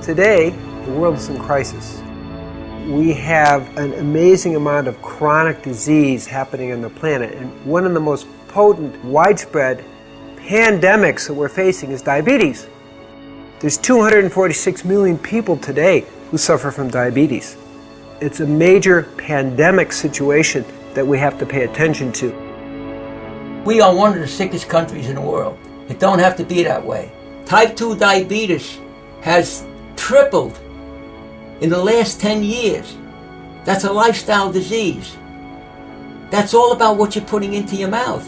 Today, the world is in crisis. We have an amazing amount of chronic disease happening on the planet, and one of the most potent, widespread pandemics that we're facing is diabetes. There's 246 million people today who suffer from diabetes. It's a major pandemic situation that we have to pay attention to. We are one of the sickest countries in the world. It don't have to be that way. Type 2 diabetes has tripled in the last 10 years. That's a lifestyle disease. That's all about what you're putting into your mouth.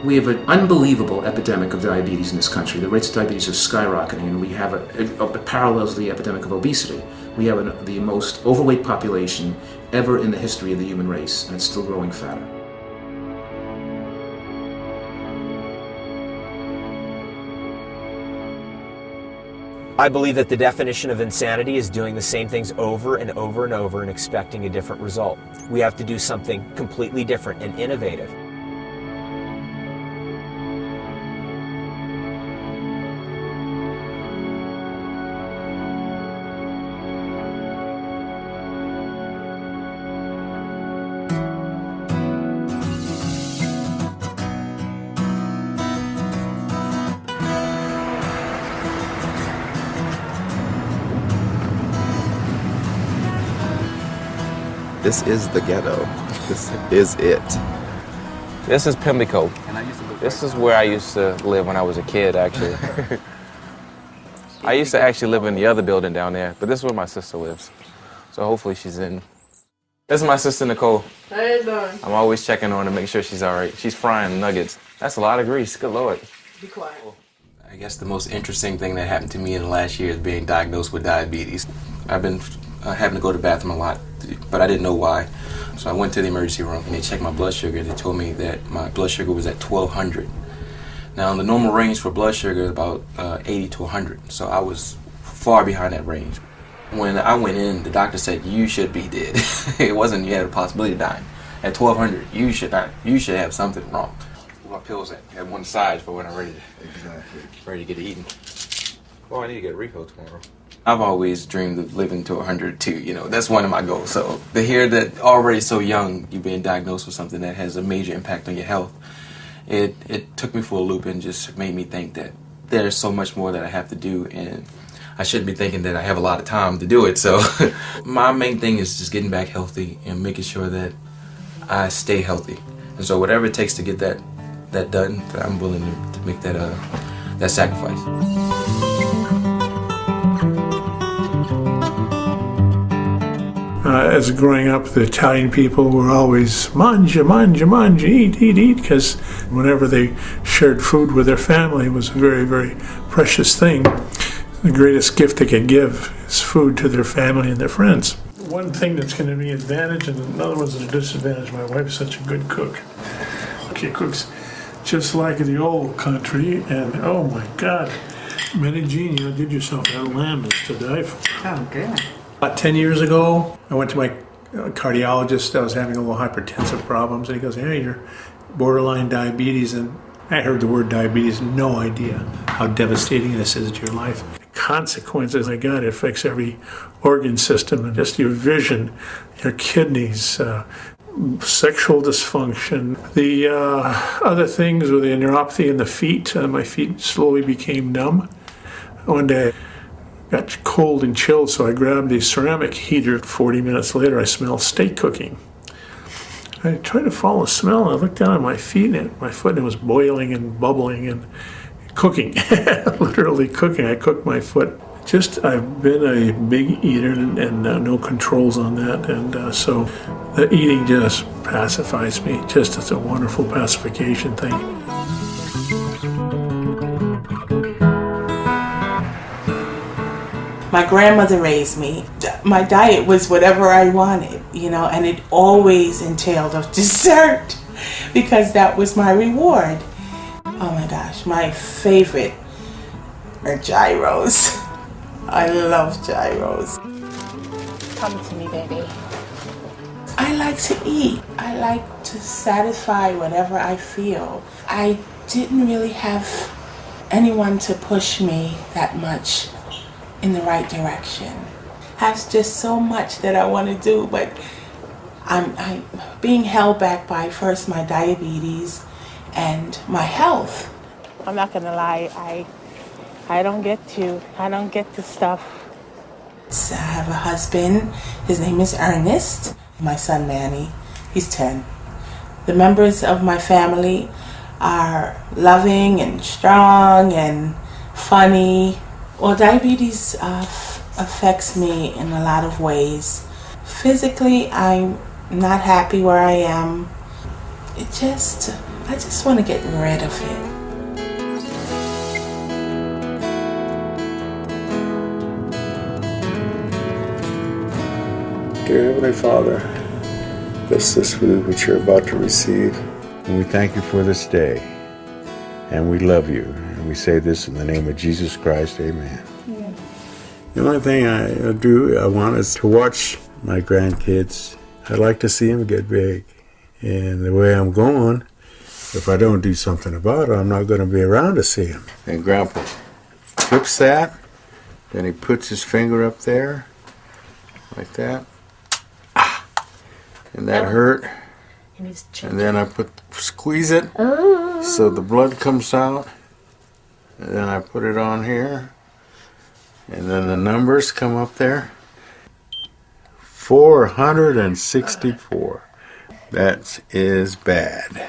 We have an unbelievable epidemic of diabetes in this country. The rates of diabetes are skyrocketing, and we have a parallels the epidemic of obesity. We have the most overweight population ever in the history of the human race, and it's still growing fatter. I believe that the definition of insanity is doing the same things over and over and over and expecting a different result. We have to do something completely different and innovative. This is the ghetto. This is it. This is Pimlico. This is where I used to live when I was a kid, actually. I used to actually live in the other building down there, but this is where my sister lives. So hopefully she's in. This is my sister, Nicole. How you doing? I'm always checking on her to make sure she's all right. She's frying nuggets. That's a lot of grease. Good Lord. Be quiet. I guess the most interesting thing that happened to me in the last year is being diagnosed with diabetes. I've been having to go to the bathroom a lot, but I didn't know why. So I went to the emergency room and they checked my blood sugar. They told me that my blood sugar was at 1200. Now the normal range for blood sugar is about 80 to 100. So I was far behind that range. When I went in, the doctor said, you should be dead. It wasn't you had a possibility of dying. At 1200, you should have something wrong. My pills at one side for when I'm ready to get eaten. Oh, I need to get a refill tomorrow. I've always dreamed of living to 100 too, you know, that's one of my goals. So to hear that already so young, you're being diagnosed with something that has a major impact on your health, it took me for a loop and just made me think that there's so much more that I have to do, and I shouldn't be thinking that I have a lot of time to do it. So my main thing is just getting back healthy and making sure that I stay healthy. And so whatever it takes to get that done, I'm willing to make that sacrifice. As growing up, the Italian people were always mangia, mangia, mangia, eat, because whenever they shared food with their family, it was a very, very precious thing. The greatest gift they could give is food to their family and their friends. One thing that's going to be an advantage and another one's a disadvantage. My wife's such a good cook. She cooks just like the old country, and oh my God, Medellin, you did yourself that lamb is to die for. Oh, good. About 10 years ago, I went to my cardiologist. I was having a little hypertensive problems, and he goes, hey, you're borderline diabetes. And I heard the word diabetes, no idea how devastating this is to your life. The consequences, my God, it affects every organ system, and just your vision, your kidneys, sexual dysfunction. The other things were the neuropathy in the feet. My feet slowly became numb. One day, got cold and chilled, so I grabbed the ceramic heater. 40 minutes later, I smelled steak cooking. I tried to follow the smell, and I looked down at my feet, and my foot, and it was boiling and bubbling and cooking, literally cooking. I cooked my foot. I've been a big eater and no controls on that, and so the eating just pacifies me. Just it's a wonderful pacification thing. My grandmother raised me. My diet was whatever I wanted, you know, and it always entailed a dessert because that was my reward. Oh my gosh, my favorite are gyros. I love gyros. Come to me, baby. I like to eat. I like to satisfy whatever I feel. I didn't really have anyone to push me that much in the right direction. Has just so much that I want to do, but I'm being held back by first my diabetes and my health. I'm not gonna lie, I don't get to stuff. I have a husband. His name is Ernest. My son Manny, he's 10. The members of my family are loving and strong and funny. Well, diabetes affects me in a lot of ways. Physically, I'm not happy where I am. I just want to get rid of it. Dear Heavenly Father, bless this food which you're about to receive. And we thank you for this day. And we love you. And we say this in the name of Jesus Christ. Amen. Yeah. The only thing I want is to watch my grandkids. I'd like to see them get big. And the way I'm going, if I don't do something about it, I'm not going to be around to see them. And Grandpa flips that. Then he puts his finger up there. Like that. And that hurt. And then I squeeze it so the blood comes out. And then I put it on here. And then the numbers come up there. 464. That is bad.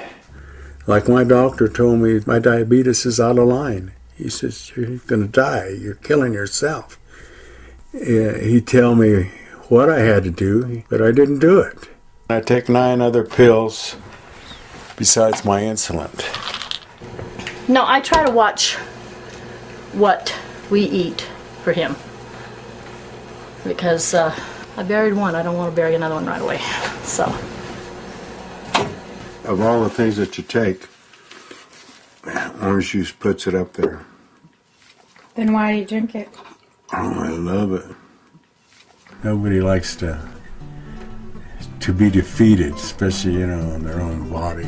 Like my doctor told me, my diabetes is out of line. He says, you're going to die. You're killing yourself. He'd tell me what I had to do, but I didn't do it. I take 9 other pills besides my insulin. No, I try to watch what we eat for him. Because I buried one, I don't want to bury another one right away. So. Of all the things that you take, orange juice puts it up there. Then why do you drink it? Oh, I love it. Nobody likes to be defeated, especially, in their own body,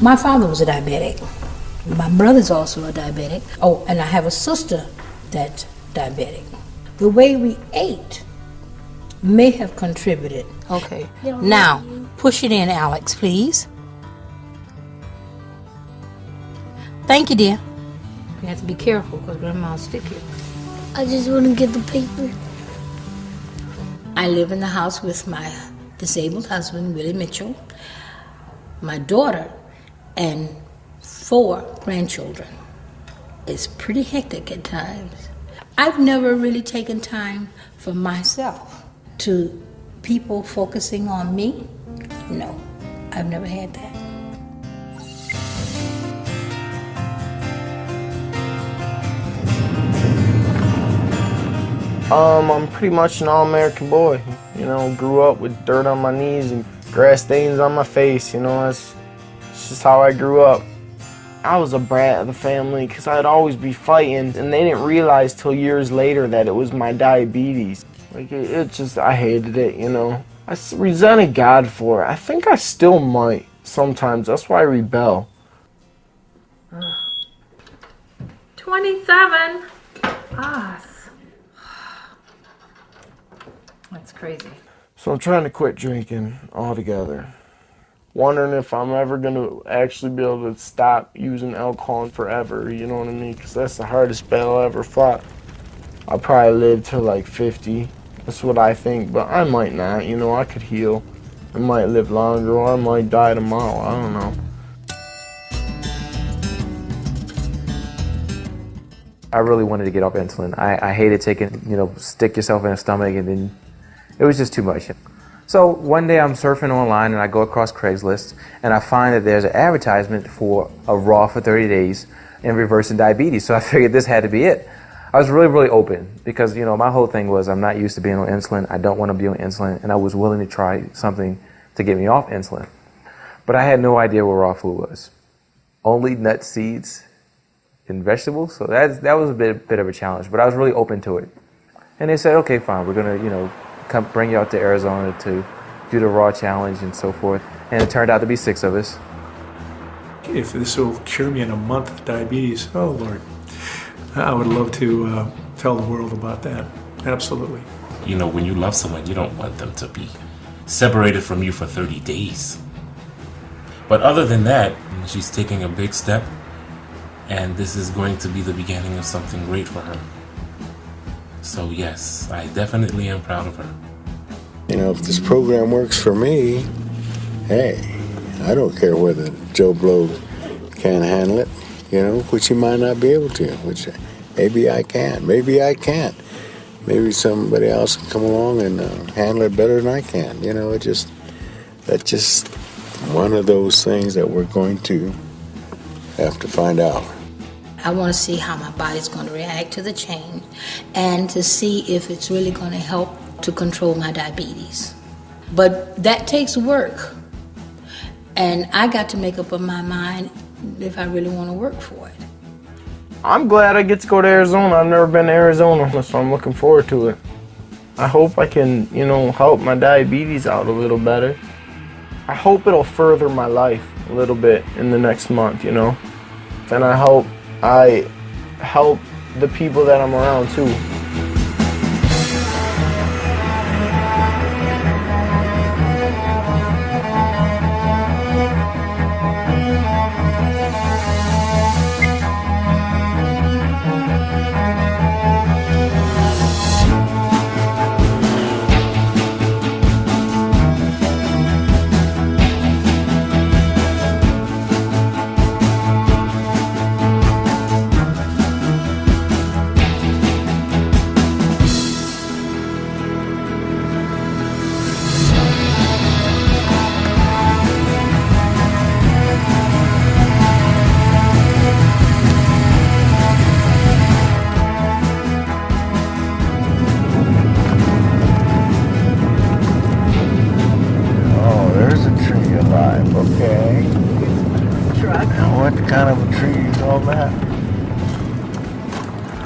My father was a diabetic. My brother's also a diabetic. Oh, and I have a sister that's diabetic. The way we ate may have contributed. Okay. Now, push it in, Alex, please. Thank you, dear. You have to be careful because Grandma's sticky. I just want to get the paper. I live in the house with my disabled husband, Willie Mitchell, my daughter, and 4 grandchildren. It's pretty hectic at times. I've never really taken time for myself. To people focusing on me, no, I've never had that. I'm pretty much an all-American boy. Grew up with dirt on my knees and grass stains on my face. It's just how I grew up. I was a brat of the family because I'd always be fighting, and they didn't realize till years later that it was my diabetes. I hated it, I resented God for it. I think I still might sometimes. That's why I rebel. 27. That's crazy. So I'm trying to quit drinking altogether. Wondering if I'm ever going to actually be able to stop using alcohol forever, you know what I mean? Because that's the hardest battle I ever fought. I'll probably live till like 50. That's what I think, but I might not, I could heal. I might live longer, or I might die tomorrow, I don't know. I really wanted to get off insulin. I hated taking, stick yourself in the stomach, and then it was just too much. So one day I'm surfing online and I go across Craigslist and I find that there's an advertisement for a raw for 30 days in reversing diabetes. So I figured this had to be it. I was really, really open because, my whole thing was I'm not used to being on insulin. I don't want to be on insulin, and I was willing to try something to get me off insulin. But I had no idea what raw food was. only nuts, seeds, and vegetables. So that was a bit of a challenge, but I was really open to it. And they said, okay, fine, we're gonna, come bring you out to Arizona to do the raw challenge and so forth. And it turned out to be 6 of us. If this will cure me in a month of diabetes, oh Lord, I would love to tell the world about that. Absolutely. When you love someone, you don't want them to be separated from you for 30 days. But other than that, she's taking a big step, and this is going to be the beginning of something great for her. So yes, I definitely am proud of her. If this program works for me, hey, I don't care whether Joe Blow can't handle it, which he might not be able to, which maybe I can, maybe I can't. Maybe somebody else can come along and handle it better than I can. That's just one of those things that we're going to have to find out. I want to see how my body's going to react to the change and to see if it's really going to help to control my diabetes. But that takes work. And I got to make up my mind if I really want to work for it. I'm glad I get to go to Arizona. I've never been to Arizona, so I'm looking forward to it. I hope I can, help my diabetes out a little better. I hope it'll further my life a little bit in the next month, And I hope I help the people that I'm around too.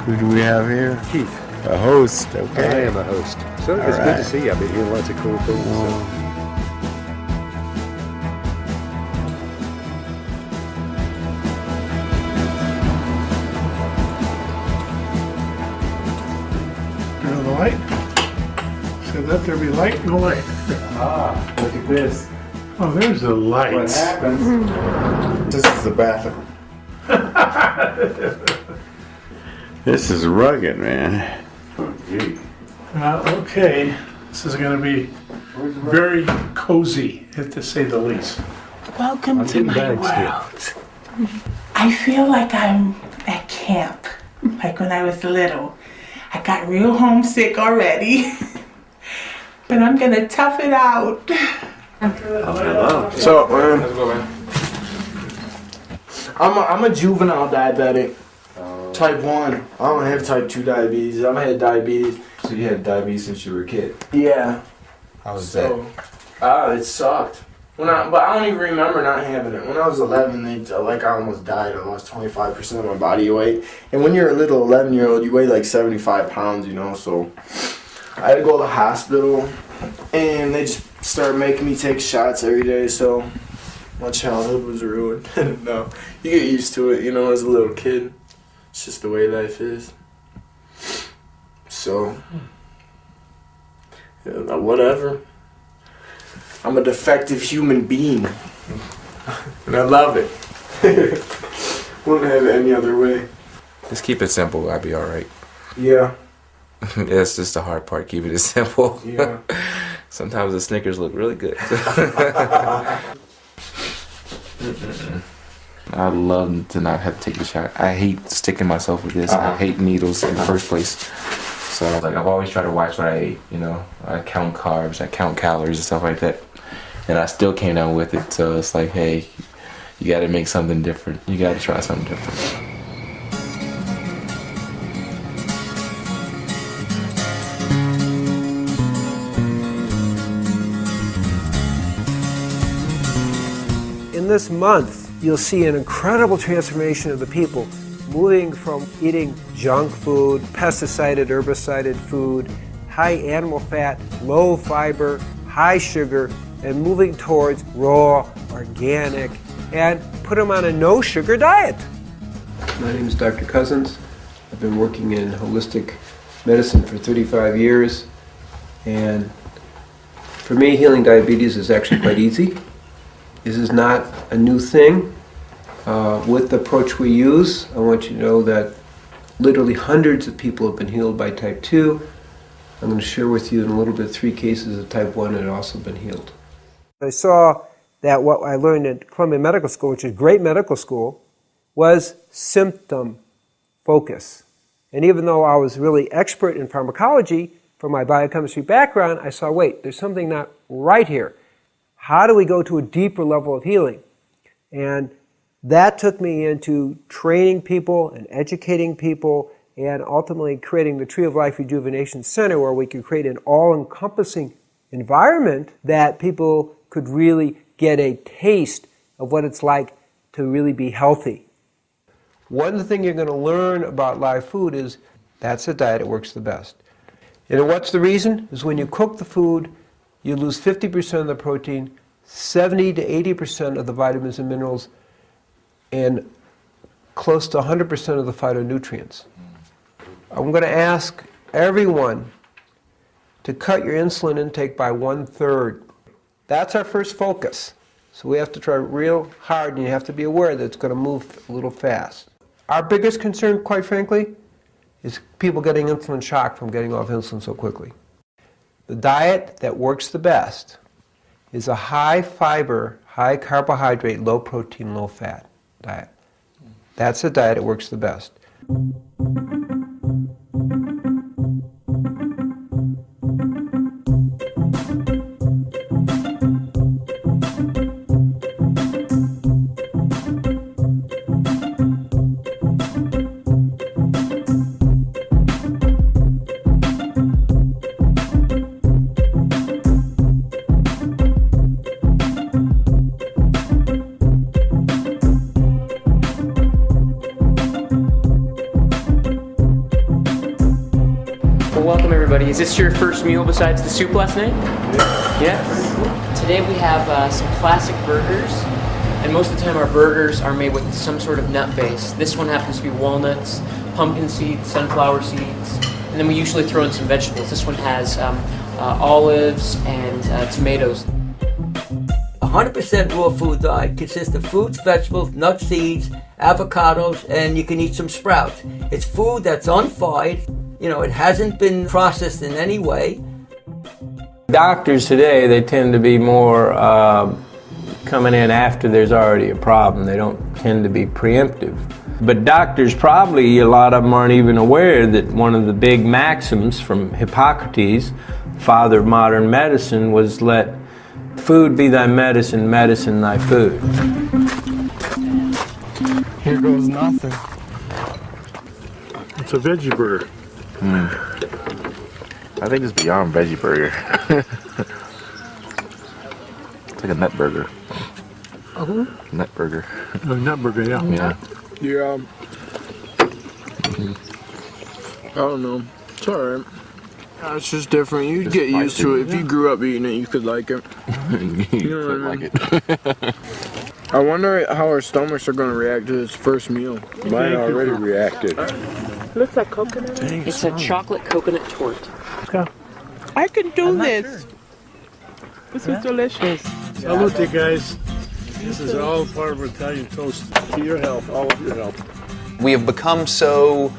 Who do we have here? Keith. A host, okay. I am a host. So it's good to see you. I've been hearing lots of cool things. Turn on the light. So let there be light, no light. Look at this. Oh, there's the light. What happens? This is the bathroom. This is rugged, man. Oh, gee. Okay, this is going to be very cozy, to say the least. Welcome to my world. I feel like I'm at camp, like when I was little. I got real homesick already, but I'm going to tough it out. What's up, man? How's it going, man? I'm a juvenile diabetic. Type 1. I don't have type 2 diabetes. I've had diabetes. So you had diabetes since you were a kid? Yeah. How was that? It sucked. But I don't even remember not having it. When I was 11, I almost died. I lost 25% of my body weight. And when you're a little 11-year-old, you weigh like 75 pounds, So I had to go to the hospital, and they just started making me take shots every day. So my childhood was ruined. No, you get used to it, as a little kid. It's just the way life is. So, whatever. I'm a defective human being. And I love it. Wouldn't have it any other way. Just keep it simple, I'll be alright. Yeah. That's just the hard part, keep it simple. Yeah. Sometimes the Snickers look really good. I love to not have to take the shot. I hate sticking myself with this. I hate needles in the first place. So I've always tried to watch what I ate, I count carbs, I count calories and stuff like that. And I still came down with it. So it's like, hey, you gotta make something different. You gotta try something different. In this month, you'll see an incredible transformation of the people, moving from eating junk food, pesticided, herbicided food, high animal fat, low fiber, high sugar, and moving towards raw, organic, and put them on a no-sugar diet. My name is Dr. Cousins. I've been working in holistic medicine for 35 years, and for me, healing diabetes is actually quite easy. This is not a new thing. With the approach we use, I want you to know that literally hundreds of people have been healed by type 2. I'm going to share with you in a little bit 3 cases of type 1 that have also been healed. I saw that what I learned at Columbia Medical School, which is a great medical school, was symptom focus. And even though I was really expert in pharmacology from my biochemistry background, I saw, wait, there's something not right here. How do we go to a deeper level of healing? And that took me into training people and educating people and ultimately creating the Tree of Life Rejuvenation Center, where we could create an all-encompassing environment that people could really get a taste of what it's like to really be healthy. One thing you're going to learn about live food is that's the diet that works the best. And what's the reason? Is when you cook the food, you lose 50% of the protein, 70 to 80% of the vitamins and minerals, and close to 100% of the phytonutrients. I'm going to ask everyone to cut your insulin intake by 1/3. That's our first focus. So we have to try real hard, and you have to be aware that it's going to move a little fast. Our biggest concern, quite frankly, is people getting insulin shock from getting off insulin so quickly. The diet that works the best is a high fiber, high carbohydrate, low protein, low fat diet. That's the diet that works the best. Welcome everybody. Is this your first meal besides the soup last night? Yeah? Today we have some classic burgers, and most of the time our burgers are made with some sort of nut base. This one happens to be walnuts, pumpkin seeds, sunflower seeds, and then we usually throw in some vegetables. This one has olives and tomatoes. 100% raw food diet consists of fruits, vegetables, nuts, seeds, avocados, and you can eat some sprouts. It's food that's unfired. You know, it hasn't been processed in any way. Doctors today, they tend to be more coming in after there's already a problem. They don't tend to be preemptive. But doctors probably, a lot of them aren't even aware that one of the big maxims from Hippocrates, father of modern medicine, was let food be thy medicine, medicine thy food. Here goes nothing. It's a veggie burger. I think it's beyond veggie burger. It's like a nut burger. Nut burger. A nut burger, yeah. Yeah. I don't know. It's alright. It's just different. You get used to it. If you grew up eating it, you could like it. You know what I mean? Like it. I wonder how our stomachs are going to react to this first meal. Mine already reacted. Looks like coconut. It's a chocolate coconut torte. I can do this. This is delicious. Salute, guys. This is all part of Italian toast. To your health, all of your health. We have become so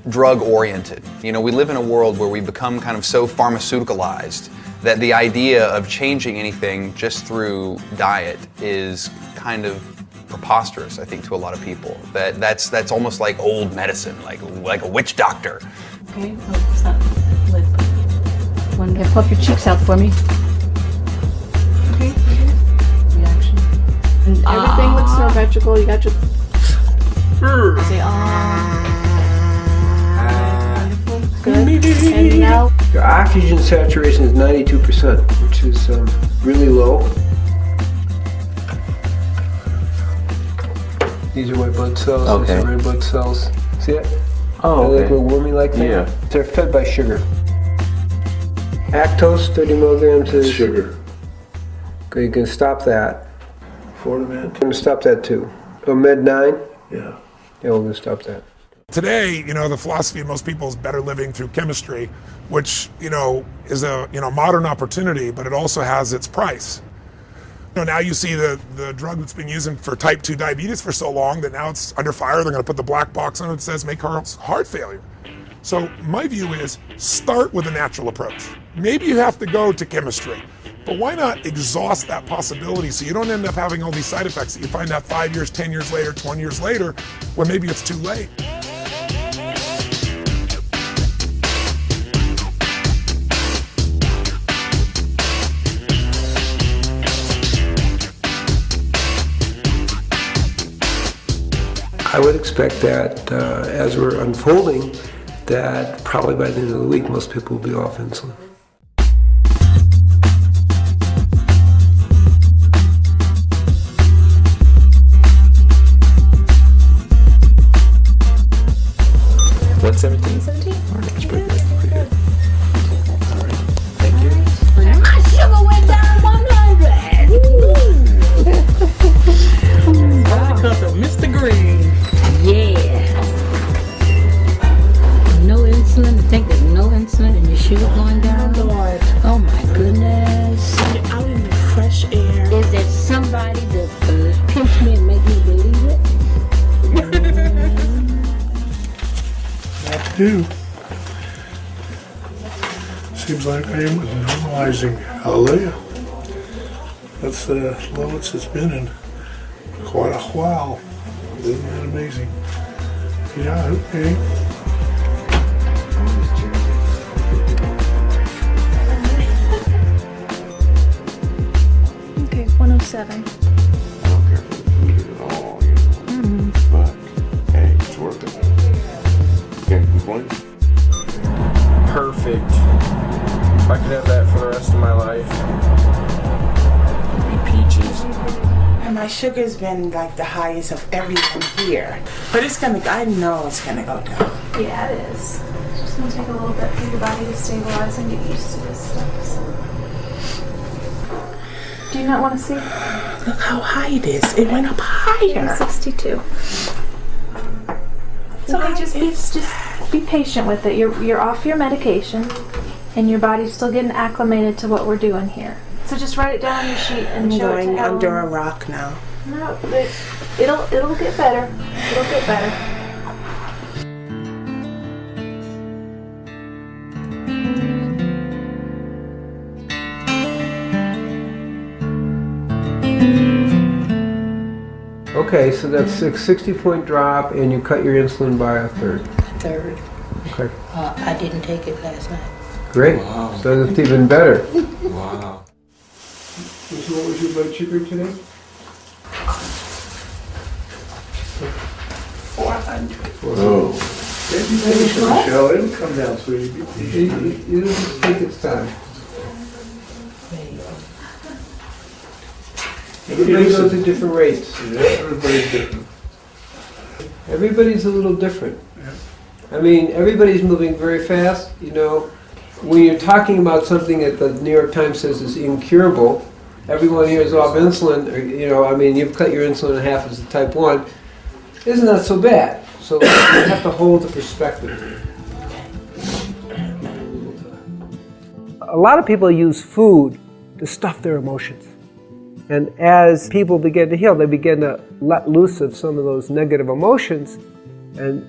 drug-oriented. You know, we live in a world where we become kind of so pharmaceuticalized that the idea of changing anything just through diet is kind of preposterous, I think, to a lot of people. That's almost like old medicine, like a witch doctor. Okay, oh, it's not lit. One, puff your cheeks out for me. Okay. Reaction. And everything looks symmetrical. You got your. Say wonderful. Good. And now. Your oxygen saturation is 92%, which is really low. These are white blood cells, Okay. these are red blood cells. See it? Oh, They okay. look wormy-like thing? Yeah. They're fed by sugar. Lactose, 30 milligrams is Sugar. Okay, you can stop that. Fortimed. I'm going to stop that too. Oh, Med 9? Yeah. Yeah, we're going to stop that. Today, the philosophy of most people is better living through chemistry, which, is a, modern opportunity, but it also has its price. Now you see the drug that's been used for type 2 diabetes for so long that now it's under fire. They're going to put the black box on it that says may cause heart failure. So my view is start with a natural approach. Maybe you have to go to chemistry, but why not exhaust that possibility so you don't end up having all these side effects that you find out 5 years, 10 years later, 20 years later, when maybe it's too late. I would expect that as we're unfolding, that probably by the end of the week, most people will be off insulin. What, 17? 17. That's pretty good. Pretty good. All right. My sugar went down 100. Because of Mr. Green. Yeah. No insulin. To think that no insulin and your sugar going down. Lord. Oh my goodness. You're out in the fresh air. Is there somebody that pinch me and make me believe it? What to do? Seems like I am normalizing. Hallelujah. That's the lowest it's been in quite a while. Isn't that amazing? Yeah, okay. Okay, 107. I don't care for the food at all, But, hey, it's worth it. Can't complain. Perfect. If I could have that for the rest of my life. It'd be peaches. And my sugar's been like the highest of everyone here. But I know it's gonna go down. Yeah, it is. It's just gonna take a little bit for your body to stabilize and get used to this stuff. So. Do you not want to see? Look how high it is. It went up higher. 62. It's okay. Just be patient with it. You're off your medication, and your body's still getting acclimated to what we're doing here. So just write it down on your sheet and I'm show it to going Ellen. under a rock now. No, it'll get better. It'll get better. Okay, so that's a 60-point drop, and you cut your insulin by a third. A third. Okay. I didn't take it last night. Great. Wow. So that's even better. Wow. So what was your blood sugar today? 400. Oh. Michelle, it'll come down, sweetie. It'll just take its time. Everybody goes at different rates. Yeah, everybody's different. Everybody's a little different. I mean, everybody's moving very fast. When you're talking about something that the New York Times says is incurable, everyone here is off insulin. You've cut your insulin in half as a type 1. Isn't that so bad? So you have to hold the perspective. A lot of people use food to stuff their emotions. And as people begin to heal, they begin to let loose of some of those negative emotions, and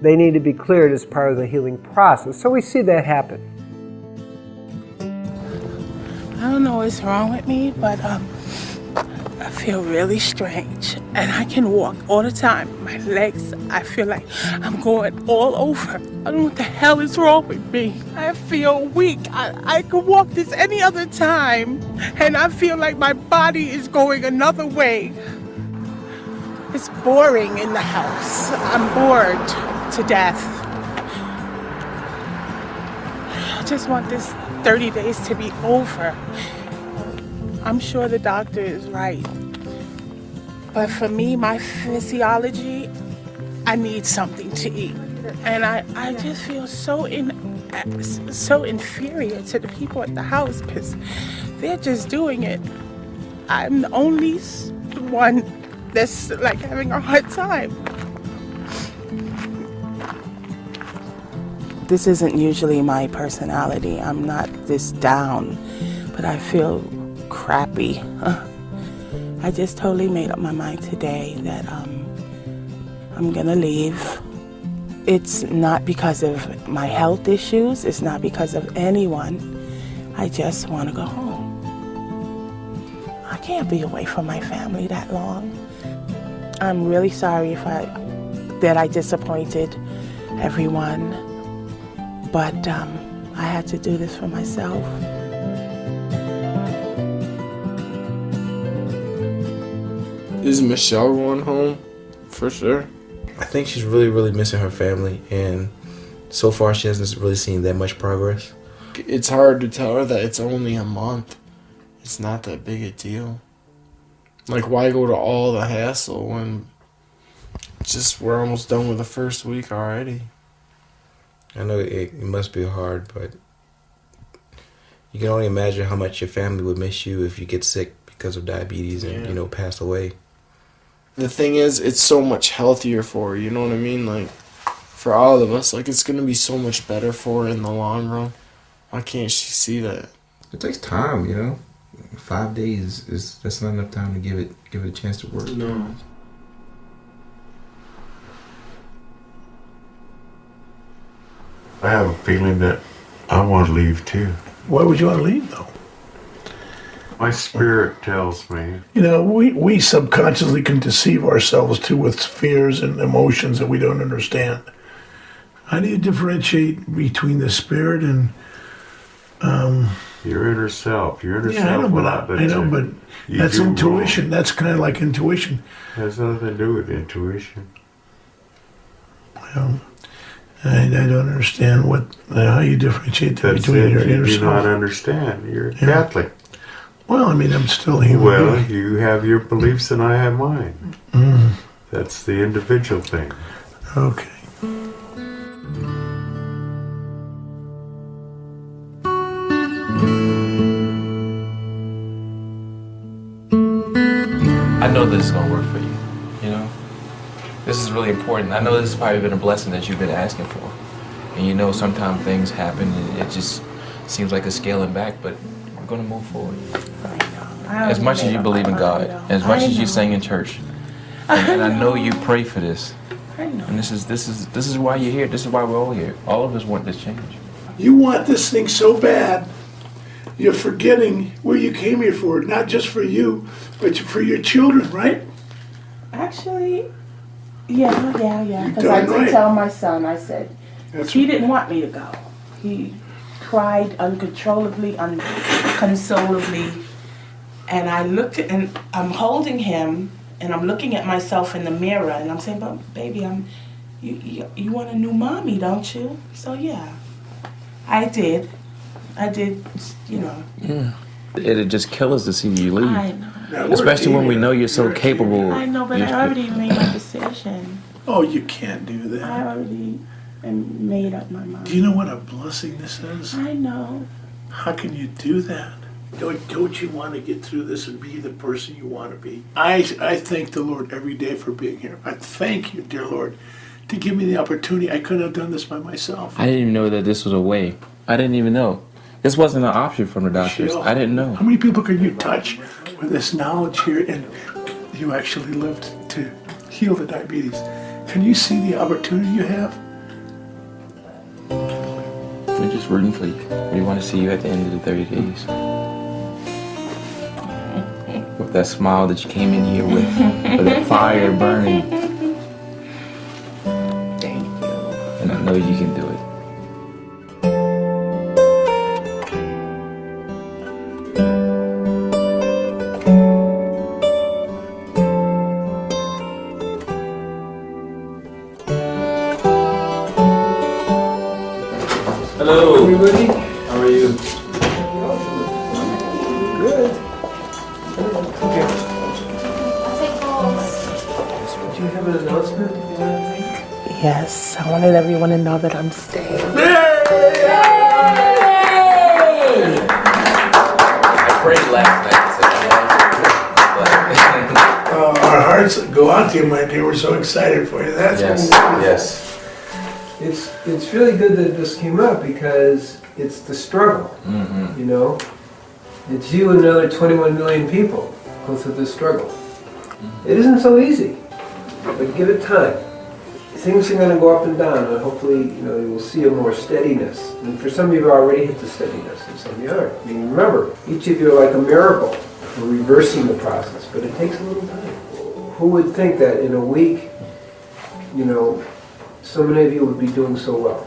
they need to be cleared as part of the healing process. So we see that happen. I don't know what's wrong with me, but I feel really strange. And I can walk all the time. My legs, I feel like I'm going all over. I don't know what the hell is wrong with me. I feel weak. I could walk this any other time. And I feel like my body is going another way. It's boring in the house. I'm bored to death. I just want this 30 days to be over. I'm sure the doctor is right. But for me, my physiology, I need something to eat. And I just feel so inferior to the people at the house because they're just doing it. I'm the only one that's like having a hard time. This isn't usually my personality. I'm not this down, but I feel crappy. I just totally made up my mind today that I'm gonna leave. It's not because of my health issues. It's not because of anyone. I just want to go home. I can't be away from my family that long. I'm really sorry that I disappointed everyone, but I had to do this for myself. Is Michelle going home? For sure. I think she's really missing her family, and so far she hasn't really seen that much progress. It's hard to tell her that it's only a month. It's not that big a deal. Like, why go to all the hassle when we're almost done with the first week already? I know it must be hard, but you can only imagine how much your family would miss you if you get sick because of diabetes and, pass away. The thing is, it's so much healthier for her, you know what I mean? Like, for all of us, like, it's going to be so much better for her in the long run. Why can't she see that? It takes time, 5 days that's not enough time to give it a chance to work. No. I have a feeling that I want to leave too. Why would you want to leave though? My spirit tells me. We subconsciously can deceive ourselves too with fears and emotions that we don't understand. How do you differentiate between the spirit and your inner self? Your inner I self. know, but that's intuition. Wrong. That's kind of like intuition. It has nothing to do with intuition. Well, I don't understand how you differentiate between your inner self. You do not understand. You're Catholic. Well, I'm still human. Well, you have your beliefs and I have mine. Mm. That's the individual thing. Okay. I know this is going to work for you, This is really important. I know this has probably been a blessing that you've been asking for. And sometimes things happen and it just seems like a scaling back, but we're going to move forward. As much as you believe in God, as much as you sing in church, and I know you pray for this. And this is why you're here. This is why we're all here. All of us want this change. You want this thing so bad, you're forgetting what you came here for. Not just for you, but for your children, right? Actually, yeah. Because I did tell my son, I said, he didn't want me to go. He cried uncontrollably, unconsolably. And I looked at, and I'm holding him, and I'm looking at myself in the mirror, and I'm saying, but baby, you want a new mommy, don't you? So yeah, I did, Yeah. It'd just kill us to see you leave. I know. Especially when we know you're so capable. I know, but I already made my decision. Oh, you can't do that. I already made up my mind. Do you know what a blessing this is? I know. How can you do that? Don't you want to get through this and be the person you want to be? I thank the Lord every day for being here. I thank you, dear Lord, to give me the opportunity. I couldn't have done this by myself. I didn't even know that this was a way. I didn't even know. This wasn't an option from the doctors. I didn't know. How many people can you touch with this knowledge here and you actually lived to heal the diabetes? Can you see the opportunity you have? We're just rooting for you. We want to see you at the end of the 30 days. With that smile that you came in here with that fire burning. Thank you. And I know you can do it. Hello, everybody. How are you? Good. I'll take bowls. Yes, I wanted everyone to know that I'm staying. I prayed last night. Our hearts go out to you, my dear. We're so excited for you. That's yes. It's really good that this came up because it's the struggle. You know, it's you and another 21 million people go through this struggle. It isn't so easy, but give it time. Things are going to go up and down, and hopefully, you know, you will see a more steadiness. And for some of you, already hit the steadiness, and some of you aren't. I mean, remember, each of you are like a miracle for reversing the process, but it takes a little time. Who would think that in a week, you know, so many of you would be doing so well?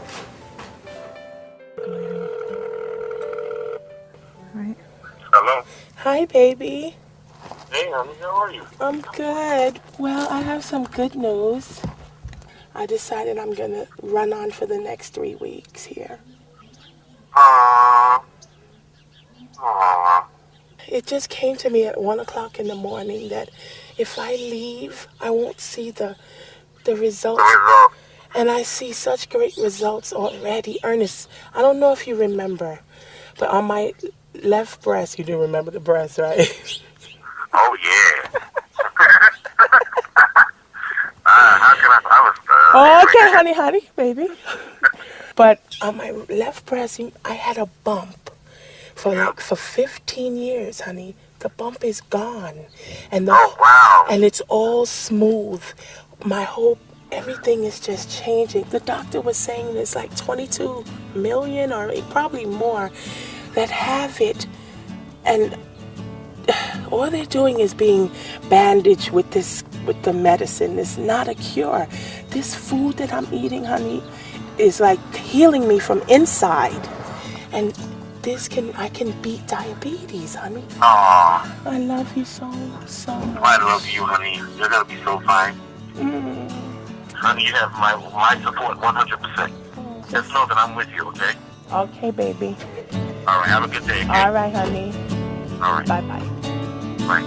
Hello. Hi, baby. Hey, honey, how are you? I'm good. Well, I have some good news. I decided I'm going to run on for the next 3 weeks here. It just came to me at 1 o'clock in the morning that if I leave, I won't see the results. And I see such great results already. Ernest, I don't know if you remember, but on my left breast, you do remember the breast, right? Oh, yeah. How can Oh, okay, honey, baby. But on my left breast, I had a bump for 15 years, honey. The bump is gone, and and it's all smooth. Everything is just changing. The doctor was saying there's like 22 million or probably more that have it, and all they're doing is being bandaged with the medicine. It's not a cure. This food that I'm eating, honey, is like healing me from inside. And I can beat diabetes, honey. Aw. I love you so much. I love you, honey. You're going to be so fine. Honey, you have my support 100%. Just know that I'm with you, okay? Okay, baby. All right, have a good day, okay? All right, honey. All right. Bye-bye. Bye.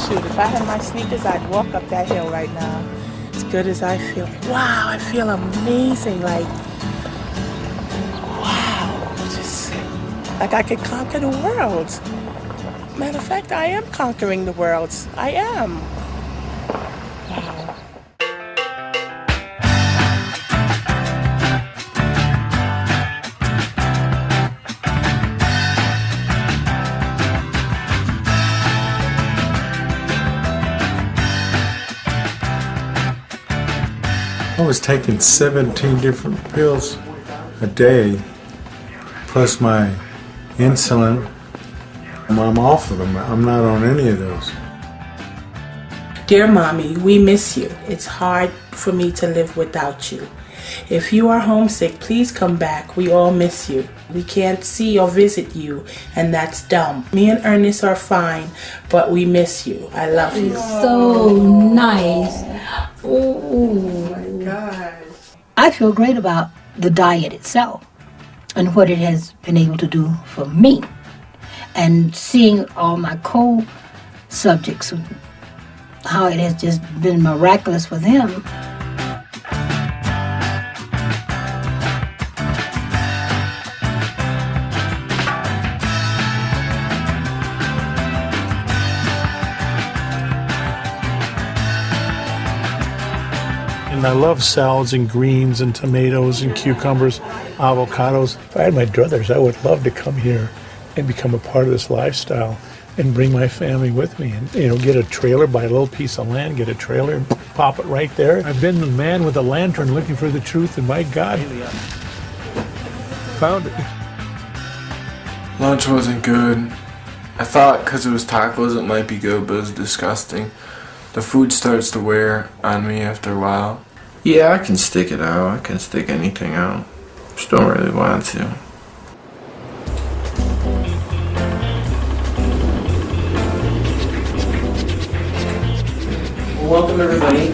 Shoot, if I had my sneakers, I'd walk up that hill right now. As good as I feel. Wow, I feel amazing. Like, wow. Just like I could conquer the world. Matter of fact, I am conquering the world. I am. Wow. I was taking 17 different pills a day, plus my insulin. I'm off of them. I'm not on any of those. Dear Mommy, we miss you. It's hard for me to live without you. If you are homesick, please come back. We all miss you. We can't see or visit you, and that's dumb. Me and Ernest are fine, but we miss you. I love you. So nice. Oh my gosh. I feel great about the diet itself and what it has been able to do for me. And seeing all my co-subjects, how it has just been miraculous for them. And I love salads and greens and tomatoes and cucumbers, avocados. If I had my druthers, I would love to come here and become a part of this lifestyle and bring my family with me and, get a trailer, buy a little piece of land, get a trailer and pop it right there. I've been the man with a lantern looking for the truth, and my God, found it. Lunch wasn't good. I thought because it was tacos it might be good, but it was disgusting. The food starts to wear on me after a while. Yeah, I can stick it out. I can stick anything out. Just don't really want to. Welcome everybody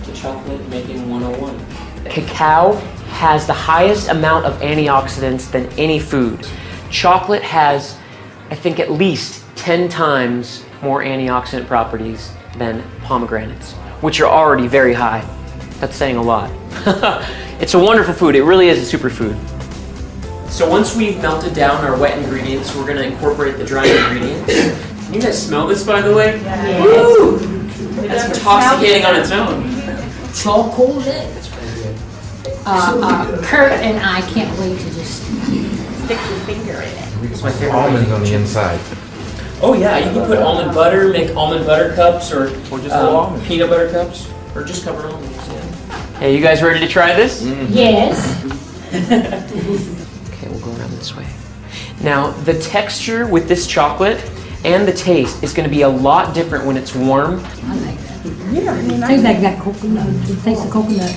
to Chocolate Making 101. Cacao has the highest amount of antioxidants than any food. Chocolate has, I think, at least 10 times more antioxidant properties than pomegranates, which are already very high. That's saying a lot. It's a wonderful food. It really is a superfood. So once we've melted down our wet ingredients, we're going to incorporate the dry ingredients. Can you guys smell this, by the way? Yeah. Woo! That's intoxicating on its own. Chocolate. Kurt and I can't wait to just stick your finger in it. It's my favorite. Almonds on the inside. Oh yeah, you can put almond butter, make almond butter cups, or just almonds. peanut butter cups, or just cover almonds. Yeah. Hey, you guys ready to try this? Yes. Okay, we'll go around this way. Now, the texture with this chocolate and the taste is going to be a lot different when it's warm. I like that. Yeah, tastes like that coconut. It tastes of coconut.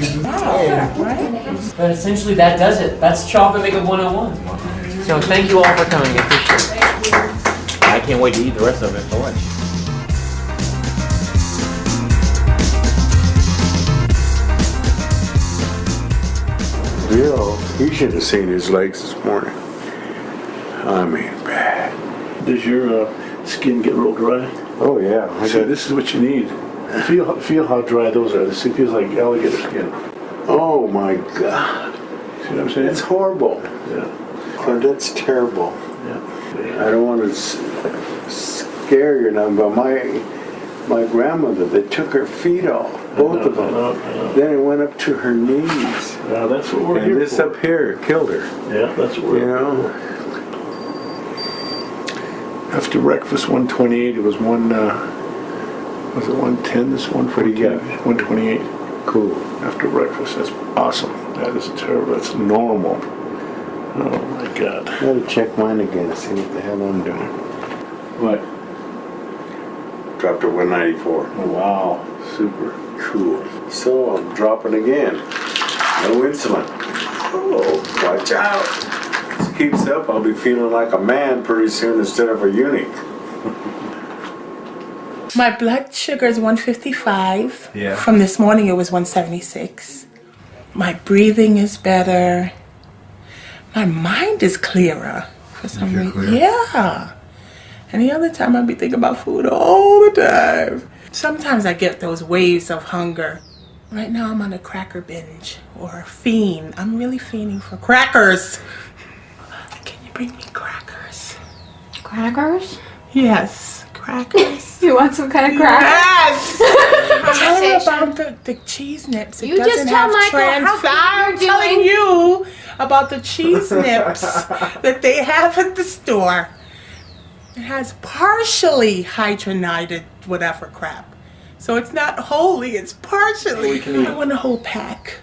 Right? But essentially, that does it. That's chocolate makeup 101. So thank you all for coming. I appreciate it. I can't wait to eat the rest of it for lunch. Bill, you should have seen his legs this morning. I mean, bad. Does your skin get real dry? Oh yeah. See, this is what you need. Feel how dry those are. This feels like alligator skin. Oh my God. See what I'm saying? It's horrible. Yeah. Oh, that's terrible. Yeah. I don't want to scare you now, but my grandmother, they took her feet off, both of them. Then it went up to her knees. Yeah, that's what we're here And this for. up here killed her. Yeah, that's what we're You know? After breakfast, 128. It was was it 110? This 142? 128. Cool. After breakfast, that's awesome. That is terrible. That's normal. Oh my God. I gotta check mine again, see what the hell I'm doing. What? Dropped to 194. Oh, wow. Super. Cool. So I'm dropping again. No insulin. Oh, watch out. If this keeps up, I'll be feeling like a man pretty soon instead of a eunuch. My blood sugar is 155. Yeah. From this morning, it was 176. My breathing is better. My mind is clearer for some reason. Yeah. Any other time I'd be thinking about food all the time. Sometimes I get those waves of hunger. Right now I'm on a cracker binge or a fiend. I'm really fiending for crackers. Can you bring me crackers? Crackers? Yes, crackers. You want some kind of crackers? Yes! Tell me about the cheese nips. It You doesn't just tell have Michael trans how fat. good you're I'm telling doing. you about the cheese nips that they have at the store. It has partially hydrogenated whatever crap. So it's not wholly, it's partially. I want a whole pack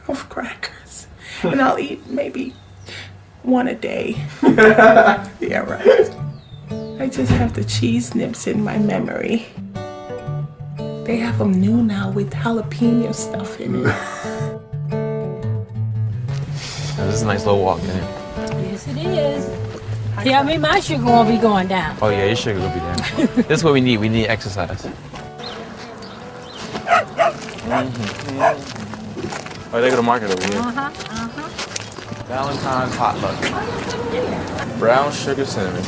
of crackers. And I'll eat maybe one a day. Yeah, right. I just have the cheese nips in my memory. They have them new now with jalapeno stuff in it. This is a nice little walk, man. Yes, it is. Tell me my sugar won't be going down. Oh yeah, your sugar will be down. This is what we need. We need exercise. Oh, they go to market over here. Valentine's potluck. Brown sugar cinnamon.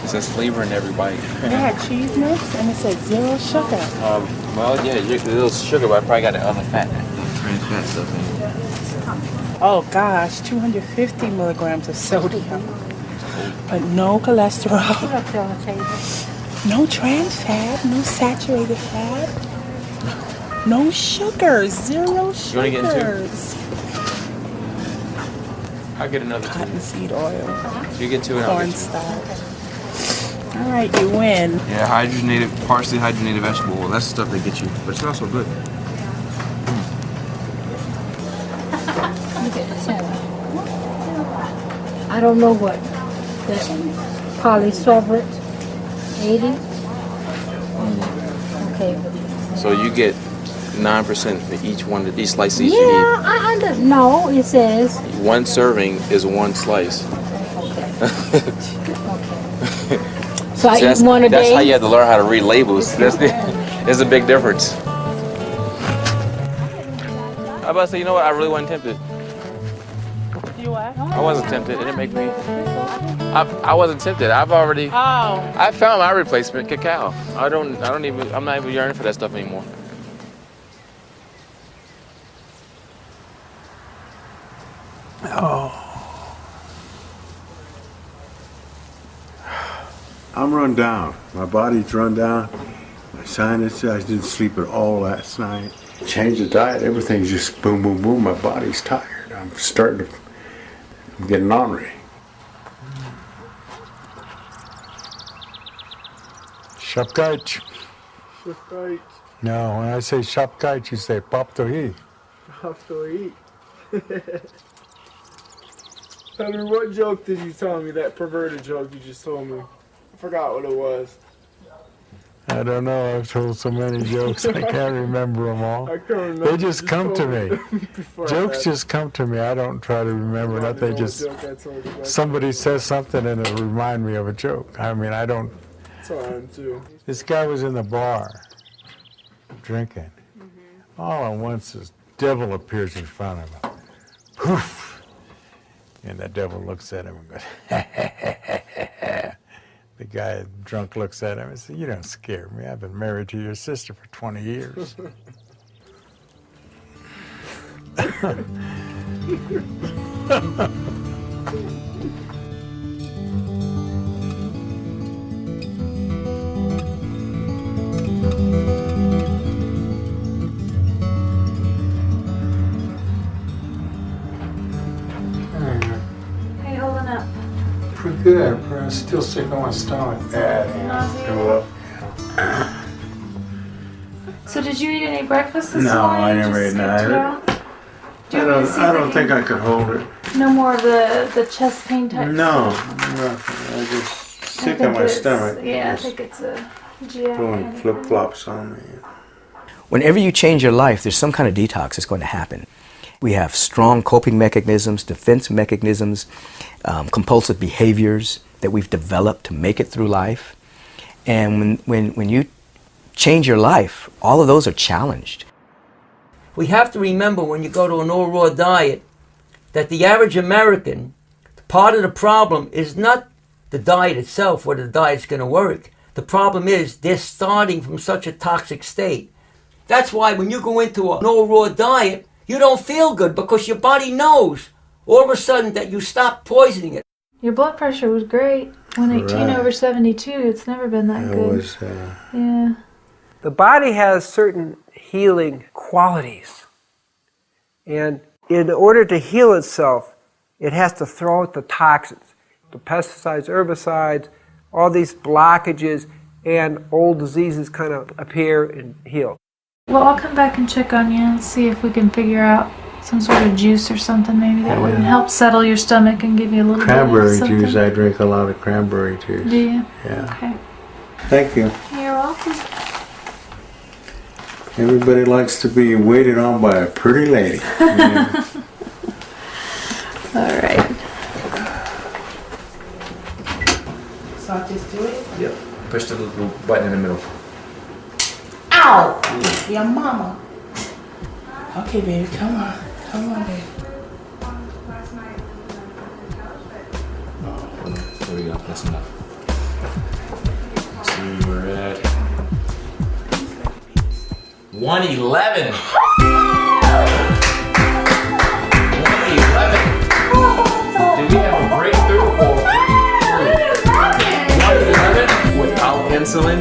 It says flavor in every bite. They had cheese nips and it said 0 sugar. Well, yeah, a little sugar, but I probably got the other fat, trans fat stuff in it. Oh gosh, 250 milligrams of sodium. But no cholesterol. No trans fat, no saturated fat. No sugars, 0 sugars. You want to get in two? I'll get another Cottonseed oil. So you get two and I'll get two. Cornstarch. All right, you win. Yeah, hydrogenated, partially hydrogenated vegetable oil. That's the stuff they get you, but it's also good. I don't know what. That polysorbate 80. Okay. So you get 9% for each slice each Yeah, you I don't know. It says. need. One serving is one slice. So I eat one a day. That's how you have to learn how to read labels. There's a big difference. I was about to say, you know what? I really wasn't tempted. You what? I wasn't tempted. It didn't make me. I wasn't tempted. I've already. I found my replacement, cacao. I'm not even yearning for that stuff anymore. Oh. I'm run down. My body's run down. My sinus, I didn't sleep at all last night. Change the diet, everything's just boom, boom, boom. My body's tired. I'm getting ornery. Shapkait. Shapkait. No, when I say shapkait, you say paptohi. Paptohi. Henry, what joke did you tell me, that perverted joke you just told me? I forgot what it was. I don't know, I've told so many jokes, I can't remember them all. I can't remember. They just come to me. Jokes just come to me, I don't try to remember that, they just, somebody says something and it'll remind me of a joke. I mean, I don't. That's how I am too. This guy was in the bar, drinking. All at once, this devil appears in front of him. Poof! And the devil looks at him and goes, The guy drunk looks at him and says, "You don't scare me. I've been married to your sister for 20 years. Hey, holding up. Pretty good, but I'm still sick on my stomach. So did you eat any breakfast this No, morning? I never ate neither. I don't think I could hold it. No more of the chest pain type No, stuff? nothing. I just sick on my stomach. Yeah, I think it's a GI. Doing flip-flops on me. Whenever you change your life, there's some kind of detox that's going to happen. We have strong coping mechanisms, defense mechanisms, compulsive behaviors that we've developed to make it through life. And when you change your life, all of those are challenged. We have to remember when you go to an all-raw diet that the average American, part of the problem is not the diet itself, whether the diet's going to work. The problem is they're starting from such a toxic state. That's why when you go into an all-raw diet, you don't feel good because your body knows all of a sudden that you stop poisoning it. Your blood pressure was great. 118 Right. over 72. It's never been that good. Yeah. The body has certain healing qualities. And in order to heal itself, it has to throw out the toxins, the pesticides, herbicides, all these blockages, and old diseases kind of appear and heal. Well, I'll come back and check on you and see if we can figure out some sort of juice or something maybe that would help settle your stomach and give you a little Cranberry bit of something. juice, I drink a lot of cranberry juice. Do you? Yeah. Okay. Thank you. You're welcome. Everybody likes to be waited on by a pretty lady. Yeah. All right. So I just do it? Yep. Push the little button in the middle. Ow! Your mama. Okay, baby, come on. Come on, baby. There we go. That's enough. Let's see where we're at. 111. 111. Did we have a breakthrough or 111 without insulin?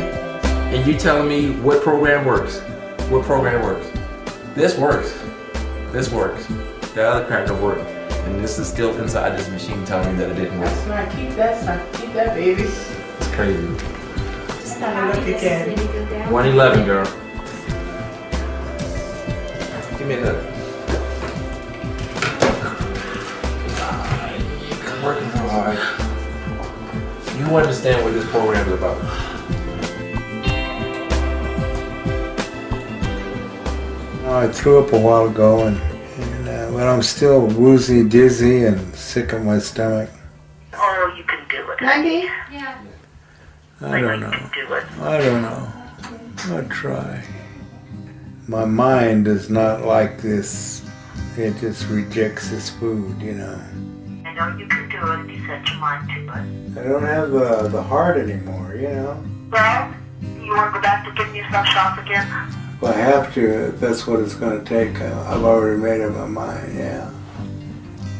And you telling me what program works? What program works? This works. This works. The other crap don't work. And this is still inside this machine telling me that it didn't work. That's right. Keep that, baby. It's crazy. Just kind of look again. 111, girl. Give me that. You're working so hard. You understand what this program is about. I threw up a while ago, but I'm still woozy, dizzy, and sick of my stomach. Oh, you can do it. Maggie? Yeah. I don't know. I don't know. I'll try. My mind is not like this. It just rejects this food, you know. know you can do it if you set your mind to it. I don't have the heart anymore, you know. Well, you want to go back to getting yourself shots again? Well, I have to. That's what it's going to take. I've already made up my mind, yeah.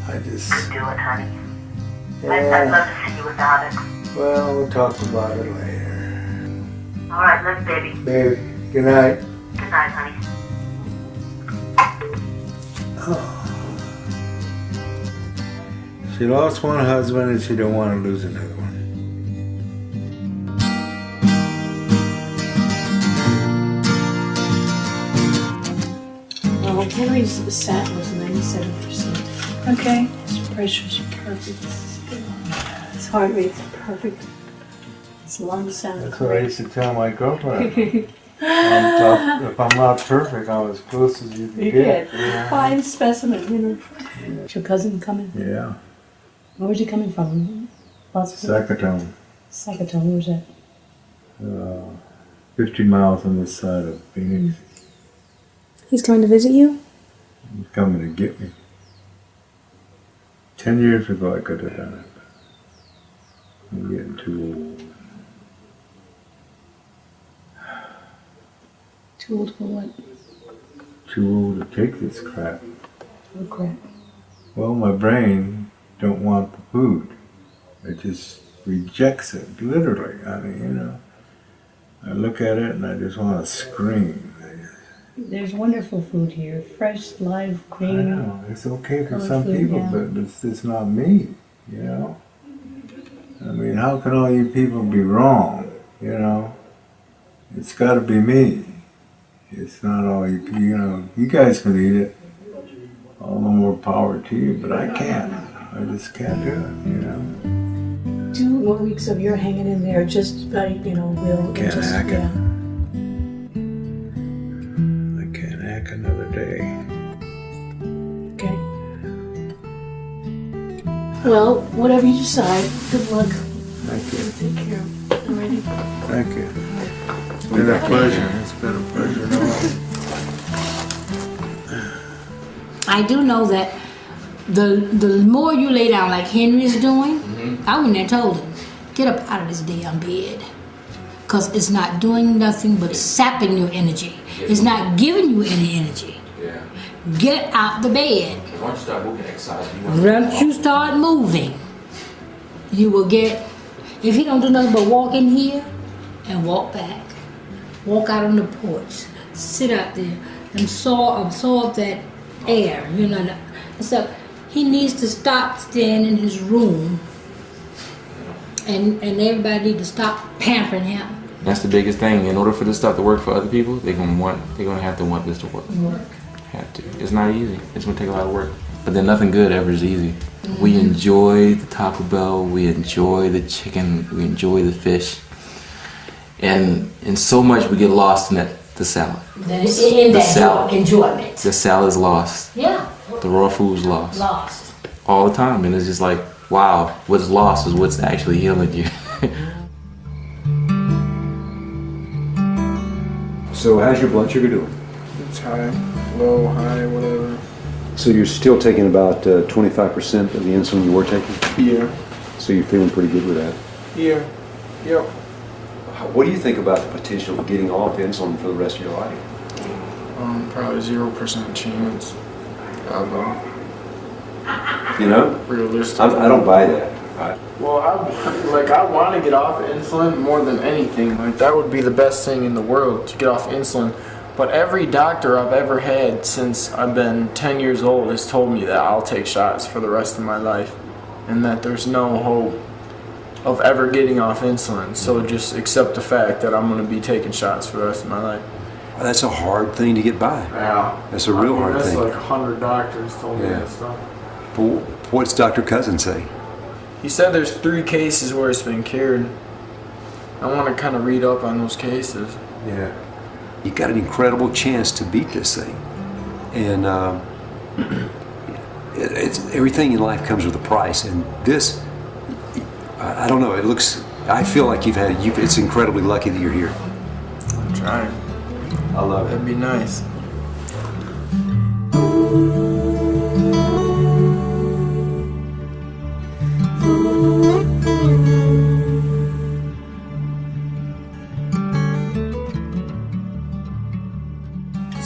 I just... You can do it, honey. Yeah. I'd love to see you without it. Well, we'll talk about it later. All right, love you, baby. Baby, good night. Good night, honey. Oh. She lost one husband and she don't want to lose another one. Well, Henry's sat was 97%. Okay. His pressure's perfect. His heart rate's perfect. His lungs sound That's what I used to tell my girlfriend. If I'm not perfect, I'm as close as you can get. Yeah. Fine specimen, you know. Is your cousin coming? Yeah. Where was he coming from? Secretome. Secretome, where's that? 50 miles on this side of Phoenix. He's coming to visit you? He's coming to get me. 10 years ago I could have done it. I'm getting too old. Too old for what? Too old to take this crap. What crap? Well, my brain don't want the food. It just rejects it, literally. I mean, you know, I look at it and I just want to scream. There's wonderful food here. Fresh, live, green. I know, it's okay for some food, people, yeah. but it's not me, you know? I mean, how can all you people be wrong, you know? It's got to be me. It's not all you know, you guys can eat it. All the more power to you, but I can't. I just can't do it, you know? 2 more weeks of your hanging in there, just about, you know, will. Can't just, hack it. yeah. I can't hack another day. Okay. Well, whatever you decide, good luck. Thank you. Take care. I'm ready. Thank you. It's been a pleasure. It's been a pleasure. I do know that the more you lay down like Henry's doing, I wouldn't have told him, get up out of this damn bed. Because it's not doing nothing but sapping your energy. It's not giving you any energy. Yeah. Get out the bed. Once you start moving, exercise. Once you start moving, you will get, if he don't do nothing but walk in here and walk back, walk out on the porch, sit out there and absorb that air, you know. And so he needs to stop staying in his room, and everybody need to stop pampering him. That's the biggest thing. In order for this stuff to work for other people, they're gonna have to want this to work. Have to. It's not easy. It's gonna take a lot of work. But then nothing good ever is easy. We enjoy the Taco Bell, we enjoy the chicken, we enjoy the fish. And so much we get lost in the salad. In that enjoyment. The salad's lost. Yeah. The raw food's lost. Lost. All the time. And it's just like, wow, what's lost is what's actually healing you. So how's your blood sugar doing? It's high, low, high, whatever. So you're still taking about 25% of the insulin you were taking? Yeah. So you're feeling pretty good with that? Yeah. Yep. What do you think about the potential of getting off insulin for the rest of your life? Probably 0% chance. I don't know. You know? Realistic. I don't buy that. Well, I want to get off insulin more than anything. Like, that would be the best thing in the world, to get off insulin. But every doctor I've ever had since I've been 10 years old has told me that I'll take shots for the rest of my life, and that there's no hope of ever getting off insulin. So just accept the fact that I'm going to be taking shots for the rest of my life. Well, that's a hard thing to get by. Yeah. That's a real hard that's thing. That's like 100 doctors told me that stuff. But what's Dr. Cousin say? He said there's 3 cases where it's been cured. I want to kind of read up on those cases. Yeah. You got an incredible chance to beat this thing. And everything in life comes with a price. And this, I don't know, I feel like it's incredibly lucky that you're here. I'm trying. I love it. That'd be nice.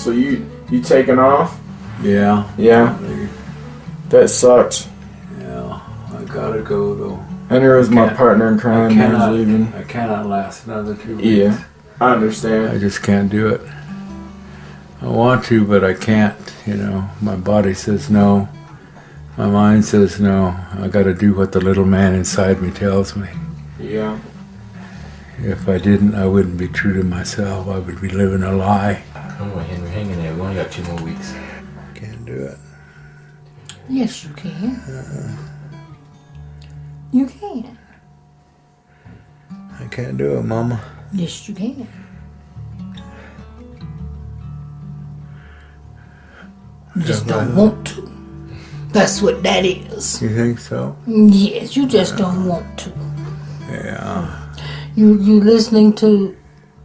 So you taking off? Yeah. Yeah. That sucks. Yeah, I gotta go though. Henry was my partner in crime. I cannot last another 2 weeks. Yeah, I understand. I just can't do it. I want to, but I can't. You know, my body says no. My mind says no. I gotta do what the little man inside me tells me. Yeah. If I didn't, I wouldn't be true to myself. I would be living a lie. Come on, Henry, hang in there. We only got 2 more weeks. Can't do it. Yes, you can. You can. I can't do it, Mama. Yes, you can. You just don't want to. That's what that is. You think so? Yes, you just don't want to. Yeah. You listening to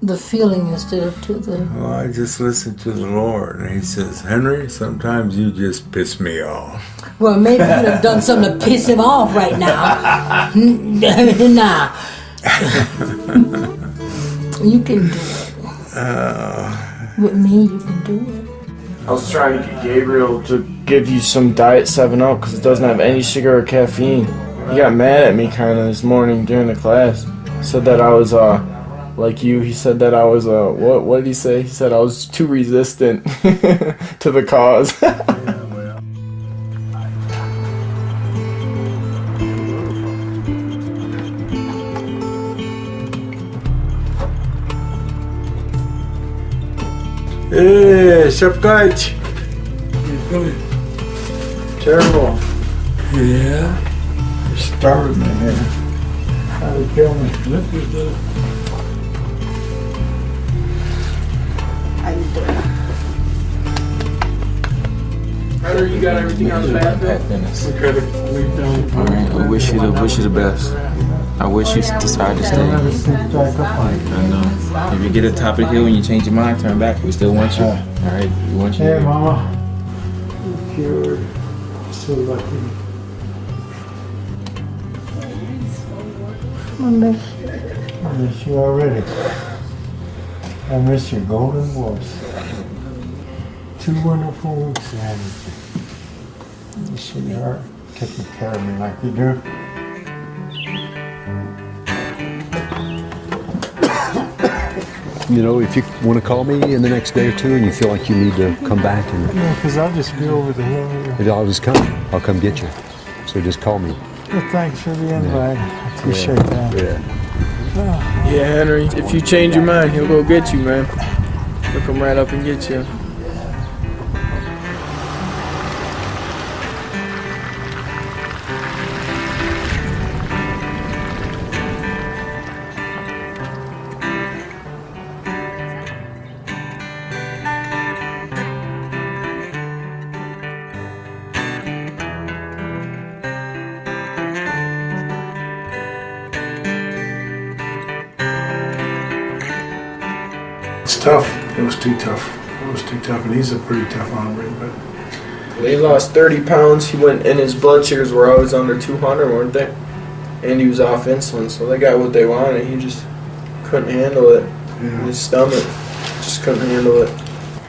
the feeling instead of to the... Well, I just listen to the Lord, and He says, Henry, sometimes you just piss me off. Well, maybe you could have done something to piss him off right now. Nah. You can do it. With me, you can do it. I was trying to get Gabriel to give you some Diet 7-Up because it doesn't have any sugar or caffeine. He got mad at me kind of this morning during the class. Said that I was, like you, he said that I was, what did he say? He said I was too resistant to the cause. Hey, Shepkite. Terrible. Yeah? You're starving me here. How to kill me. Look at that. How you doing? Brother, you got everything on the bathroom? All right, I wish you the best. I wish you decide to stay. And if you get to the top of the hill and you change your mind, turn back. We still want you. All right, we want you. Hey, Mama. You're cured. So lucky. I miss you. I miss you already. I miss your golden voice. 2 wonderful weeks ahead of you. You sweetheart, taking care of me like you do. You know, if you want to call me in the next day or two and you feel like you need to come back and... Yeah, because I'll just be over the hill here. I'll just come. I'll come get you. So just call me. Well, thanks for the invite. I appreciate that. Yeah. Yeah, Henry, if you change your mind, he'll go get you, man. He'll come right up and get you. It's tough. It was too tough. It was too tough, and he's a pretty tough hombre. But He lost 30 pounds. He went, and his blood sugars were always under 200, weren't they? And he was off insulin, so they got what they wanted. He just couldn't handle it. Yeah. His stomach just couldn't handle it.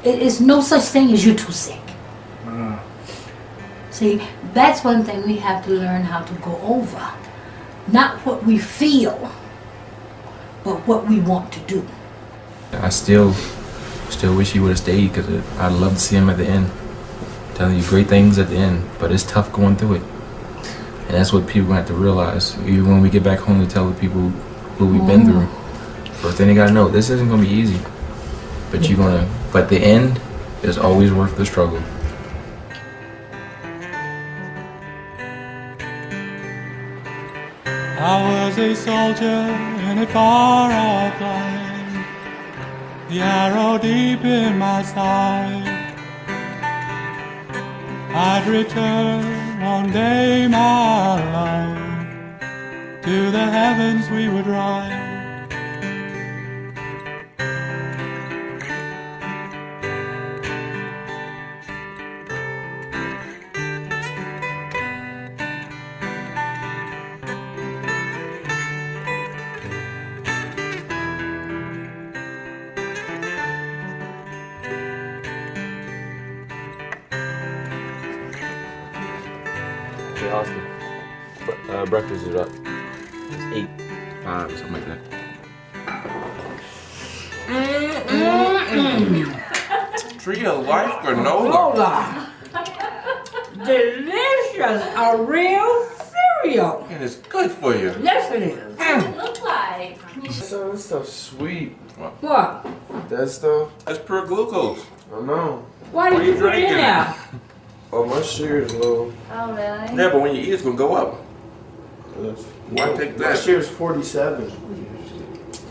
It's no such thing as you're too sick. See, that's one thing we have to learn how to go over. Not what we feel, but what we want to do. I still wish he would have stayed because I'd love to see him at the end. Telling you great things at the end, but it's tough going through it. And that's what people have to realize. Even when we get back home, we tell the people who we've been through. First thing they gotta know, this isn't gonna be easy. But but the end is always worth the struggle. I was a soldier in a far-off land, the arrow deep in my side. I'd return one day, my life, to the heavens we would ride. coffee. Breakfast is about 8, 5 or something like that. Tree of life granola. Delicious, a real cereal. And it's good for you. Yes, it is. What does it look like? So this stuff's sweet. What? That stuff? That's pure glucose. I know. Why did you put it in there? Oh, my sugar's low. Oh, really? Yeah, but when you eat, it's gonna go up. Why take that? My sugar's 47.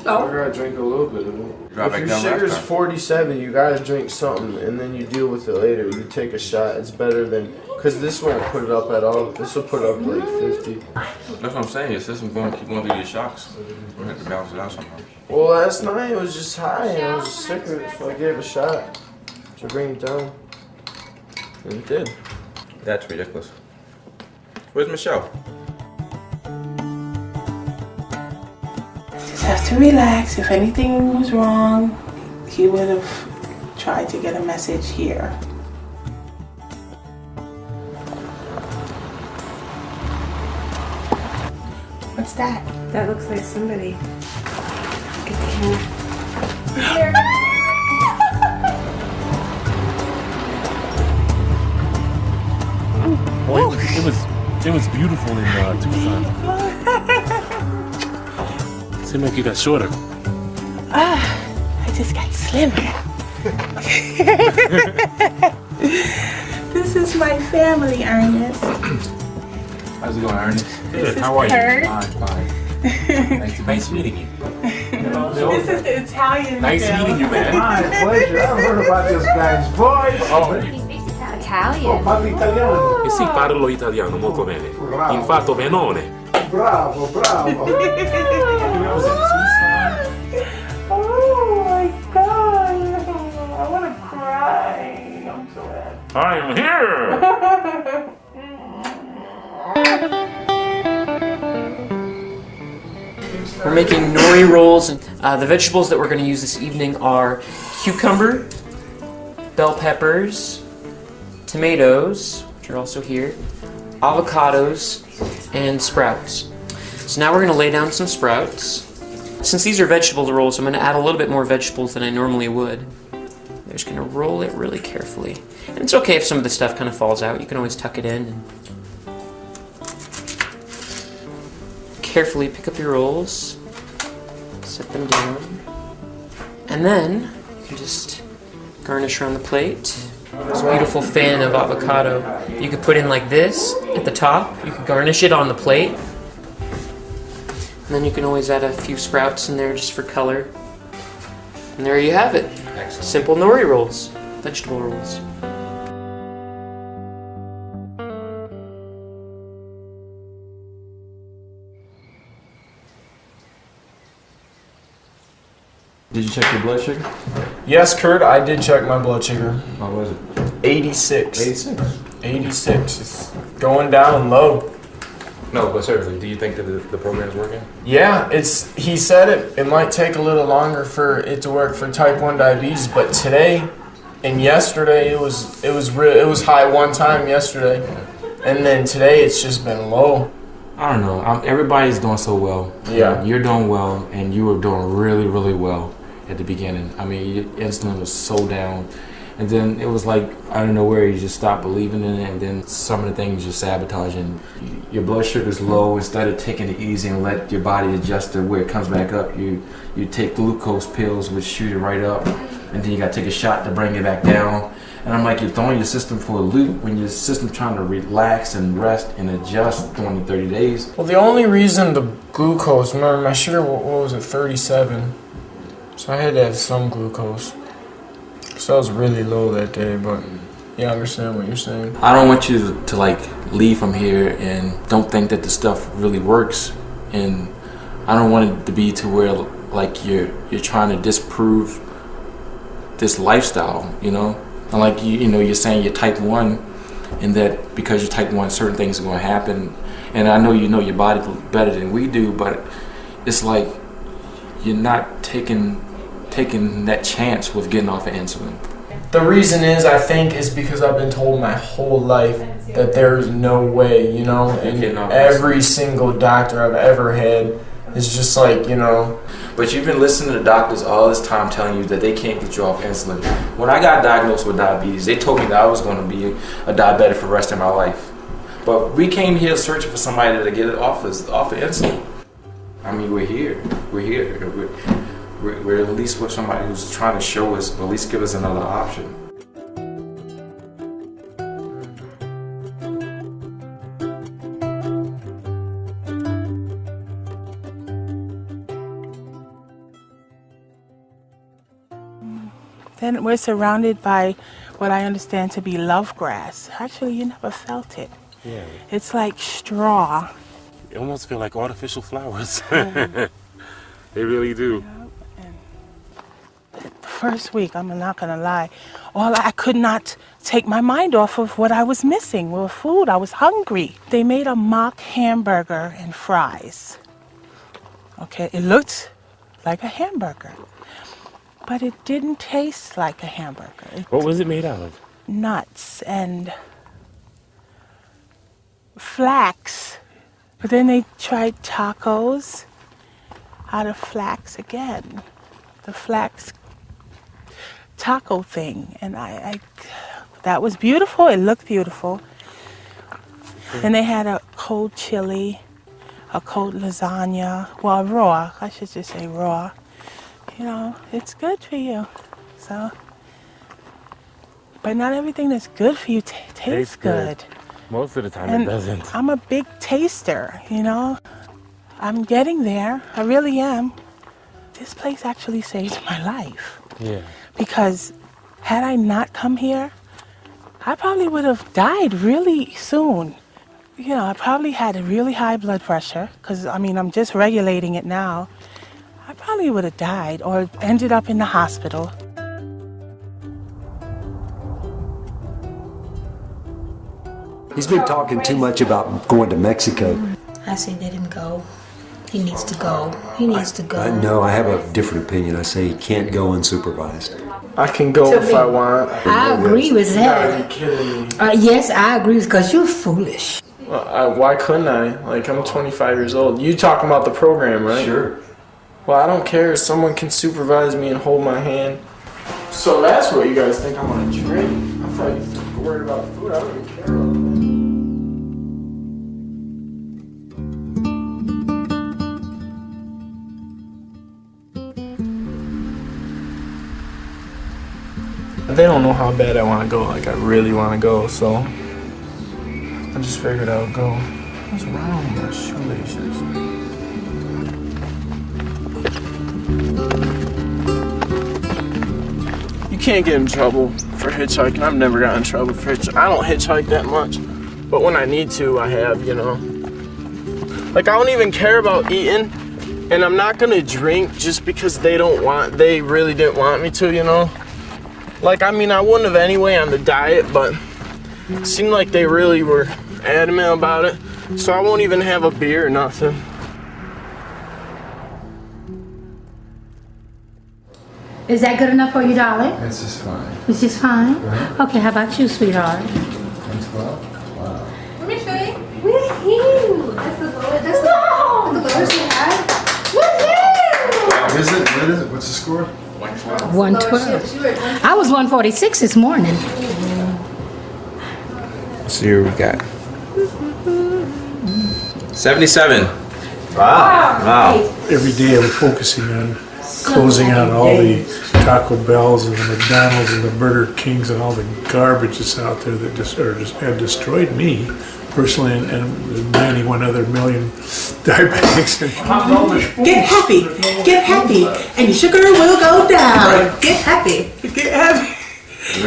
Oh. I gotta drink a little bit of it. Drop If it your down sugar's last time. 47, you gotta drink something and then you deal with it later. You take a shot. It's better than, because this won't put it up at all. This will put it up to like 50. That's what I'm saying. Your system's gonna keep going through these shocks. We're gonna have to balance it out somehow. Well, last night it was just high and I was just sick of it, so I gave it a shot to bring it down. And it did. That's ridiculous. Where's Michelle? Just have to relax. If anything was wrong, he would have tried to get a message here. What's that? That looks like somebody. Get the camera. Well, it was beautiful in Tucson. Seemed like you got shorter. I just got slimmer. This is my family, Ernest. How's it going, Ernest? Good. How are Kurt. you? Fine. Nice meeting you. This is the Italian. Nice meeting you, man. My pleasure. I've heard about this guy's voice. Oh, Italian. Parli italiano. sì, parlo italiano molto bene. Infatti, benone. Bravo, bravo. Oh my God! I want to cry. I'm so happy. I'm here. We're making nori rolls, and the vegetables that we're going to use this evening are cucumber, bell peppers, tomatoes, which are also here, avocados, and sprouts. So now we're going to lay down some sprouts. Since these are vegetable rolls, I'm going to add a little bit more vegetables than I normally would. I'm just going to roll it really carefully. And it's okay if some of the stuff kind of falls out. You can always tuck it in. And carefully pick up your rolls, set them down, and then you can just garnish around the plate. This beautiful fan of avocado. You could put in like this at the top. You could garnish it on the plate. And then you can always add a few sprouts in there just for color. And there you have it. Simple nori rolls, vegetable rolls. Did you check your blood sugar? Yes, Kurt, I did check my blood sugar. How was it? 86. 86? 86. It's going down low. No, but seriously, do you think that the program is working? Yeah, he said it might take a little longer for it to work for type 1 diabetes, but today and yesterday it was high one time yesterday, and then today it's just been low. I don't know. Everybody's doing so well. Yeah. You're doing well, and you were doing really, really well at the beginning. I mean, your insulin was so down. And then it was like, out of nowhere, you just stopped believing in it, and then some of the things you're sabotaging. Your blood sugar's low. Instead of taking it easy and let your body adjust to where it comes back up, you take glucose pills, which shoot it right up, and then you got to take a shot to bring it back down. And I'm like, you're throwing your system for a loop when your system's trying to relax and rest and adjust during the 30 days. Well, the only reason the glucose, remember my sugar, what was it, 37? So I had to have some glucose. So I was really low that day, but yeah, I understand what you're saying. I don't want you to like leave from here and don't think that the stuff really works. And I don't want it to be to where like you're trying to disprove this lifestyle, you know? And like you're saying you're type 1, and that because you're type 1, certain things are going to happen. And I know you know your body better than we do, but it's like you're not taking that chance with getting off of insulin. The reason is, I think, is because I've been told my whole life that there's no way, you know, and every single doctor I've ever had is just like, you know. But you've been listening to doctors all this time telling you that they can't get you off insulin. When I got diagnosed with diabetes, they told me that I was going to be a diabetic for the rest of my life. But we came here searching for somebody to get it off of insulin. I mean, we're here. We're at least with somebody who's trying to show us, or at least give us another option. Then we're surrounded by what I understand to be love grass. Actually, you never felt it. Yeah. It's like straw. They almost feel like artificial flowers. They really do. The first week, I'm not gonna lie, I could not take my mind off of what I was missing with food. I was hungry. They made a mock hamburger and fries. Okay, it looked like a hamburger, but it didn't taste like a hamburger. What was it made out of? Nuts and flax. But then they tried tacos out of flax again. The flax taco thing. And that was beautiful. It looked beautiful. Then they had a cold chili, a cold lasagna. Well, raw. I should just say raw. You know, it's good for you. So, but not everything that's good for you tastes good. Most of the time And it doesn't. I'm a big taster, you know. I'm getting there. I really am. This place actually saved my life. Yeah. Because had I not come here, I probably would have died really soon. You know, I probably had a really high blood pressure because, I mean, I'm just regulating it now. I probably would have died or ended up in the hospital. He's been talking too much about going to Mexico. I say let him go. He needs to go. He needs to go. No, I have a different opinion. I say he can't go unsupervised. I can go if I want. I agree with that. Are you kidding me? Yes, I agree because you're foolish. Why couldn't I? Like, I'm 25 years old. You talking about the program, right? Sure. Well, I don't care. Someone can supervise me and hold my hand. So that's what you guys think I'm gonna drink. I thought you were worried about food. I don't even care about that. They don't know how bad I want to go, like I really want to go, so I just figured I would go. What's wrong with my shoelaces? You can't get in trouble for hitchhiking. I've never gotten in trouble for hitchhiking. I don't hitchhike that much, but when I need to, I have, you know. Like, I don't even care about eating, and I'm not gonna drink just because they really didn't want me to, you know. Like, I mean, I wouldn't have anyway on the diet, but it seemed like they really were adamant about it. So I won't even have a beer or nothing. Is that good enough for you, darling? That's just fine. It's just fine? Right. Okay, how about you, sweetheart? 112? Wow. Let me show you. Woohoo! That's the lowest. That's the lowest we had. Woohoo! What is it? What is it? What's the score? 112. 112. I was 146 this morning. Let's see what we got. 77. Wow. Every day I'm focusing on closing out all the Taco Bells and the McDonald's and the Burger Kings and all the garbage that's out there that just have destroyed me personally and 91 other million diabetics. Get happy, and your sugar will go down. Get happy.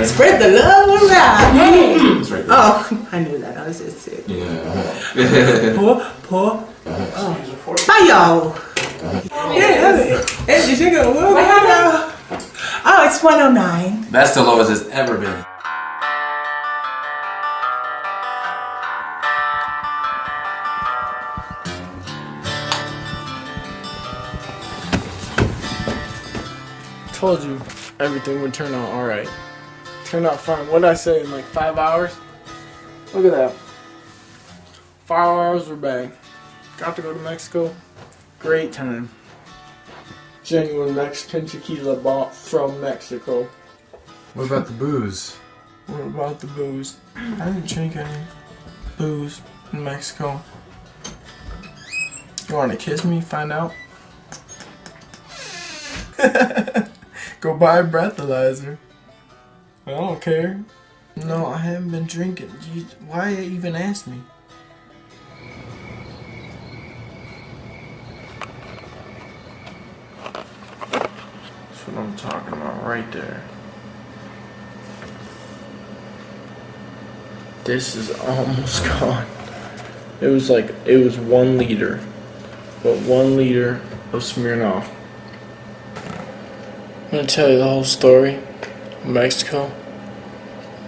Spread the love around. Oh, I knew that. I was just sick. Yeah. Poor. Bye, y'all. And your sugar will go down. Oh, it's 109. That's the lowest it's ever been. Told you everything would turn out alright. Turned out fine. What did I say, in like 5 hours? Look at that. 5 hours, we're back. Got to go to Mexico. Great time. Genuine Mexican tequila bought from Mexico. What about the booze? What about the booze? I didn't drink any booze in Mexico. You want to kiss me? Find out? Go buy a breathalyzer. I don't care. No, I haven't been drinking. Why even ask me? That's what I'm talking about right there. This is almost gone. It was 1 liter. But 1 liter of Smirnoff. I'm gonna tell you the whole story. Mexico.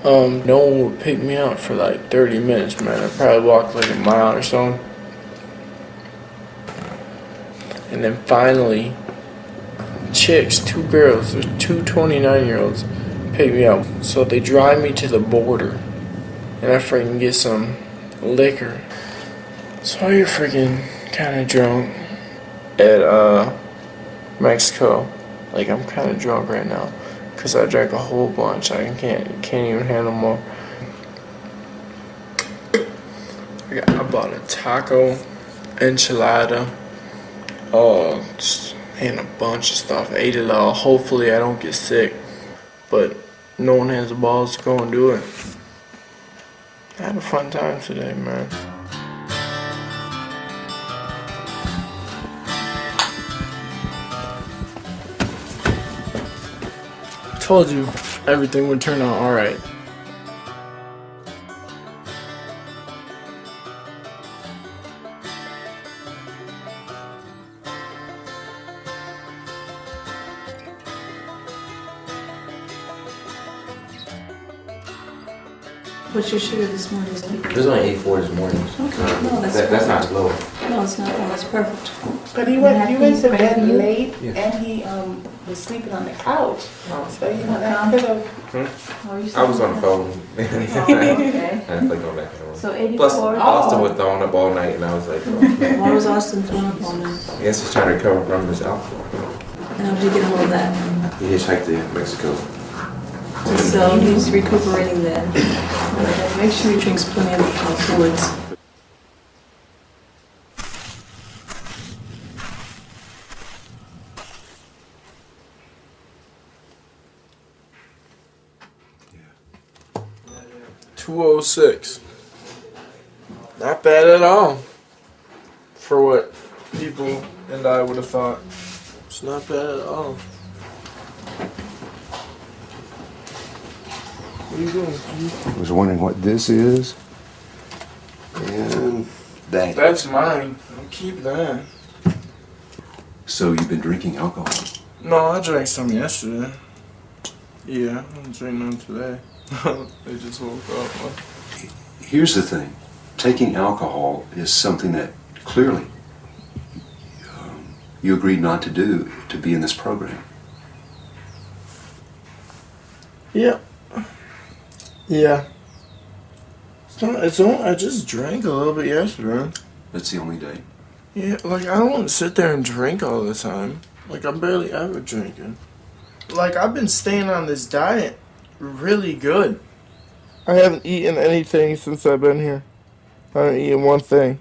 No one would pick me up for like 30 minutes, man. I probably walked like a mile or so. And then finally, chicks, 2 girls, there's 2 29-year-olds, pick me up. So they drive me to the border. And I freaking get some liquor. So you're freaking kind of drunk at Mexico. Like I'm kind of drunk right now. Cause I drank a whole bunch. I can't even handle more. I bought a taco, enchilada, and a bunch of stuff. Ate it all. Hopefully I don't get sick, but no one has the balls to go and do it. I had a fun time today, man. Told you everything would turn out alright. What's your sugar this morning? It was only 8.4 this morning. Okay, no, That's not low. No, it's not. No, it's perfect. But he went to bed late, Yeah. and he was sleeping on the couch. So you know that could have. I was on the phone. Okay. I didn't go back and forth. So 84. Plus, Austin was thrown up all night, and I was like, Why was Austin thrown up all night? I guess he's trying to recover from his alcohol. And how did you get hold of that? He hitchhiked to Mexico. So he's recuperating then. Okay, make sure he drinks plenty of fluids. Yeah. 206. Not bad at all. For what people and I would have thought. It's not bad at all. What are you doing? I was wondering what this is. And that. That's mine. I'll keep that. So you've been drinking alcohol? No, I drank some yesterday. Yeah, I didn't drink none today. I just woke up. Here's the thing. Taking alcohol is something that clearly you agreed not to do to be in this program. Yeah. Yeah. It's not, I just drank a little bit yesterday. That's the only day. Yeah, like I don't sit there and drink all the time. Like I'm barely ever drinking. Like I've been staying on this diet really good. I haven't eaten anything since I've been here. I haven't eaten one thing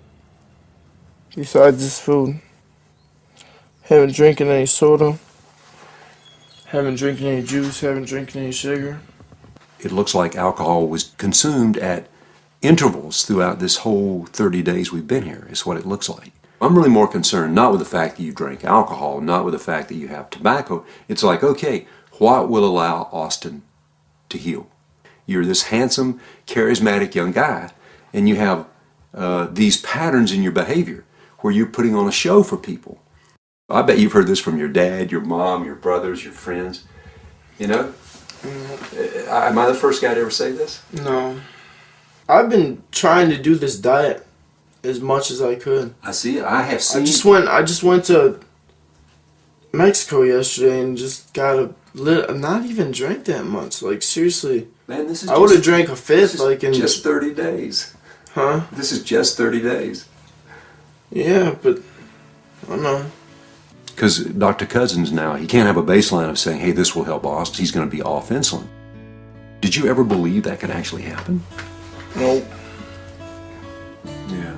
besides this food. Haven't drinking any soda. Haven't drinking any juice. Haven't drinking any sugar. It looks like alcohol was consumed at intervals throughout this whole 30 days we've been here, is what it looks like. I'm really more concerned not with the fact that you drank alcohol, not with the fact that you have tobacco. It's like, okay, what will allow Austin to heal? You're this handsome, charismatic young guy, and you have these patterns in your behavior where you're putting on a show for people. I bet you've heard this from your dad, your mom, your brothers, your friends. You know? Am I the first guy to ever say this? No. I've been trying to do this diet as much as I could. I see it. I have seen. I just went to Mexico yesterday and just got not even drank that much. Like, seriously. Man, this is I would have drank a fifth, like, in just 30 days. Huh? This is just 30 days. Yeah, but I don't know. Because Dr. Cousins now, he can't have a baseline of saying, hey, this will help Austin. He's going to be off insulin. Did you ever believe that could actually happen? Nope. Yeah.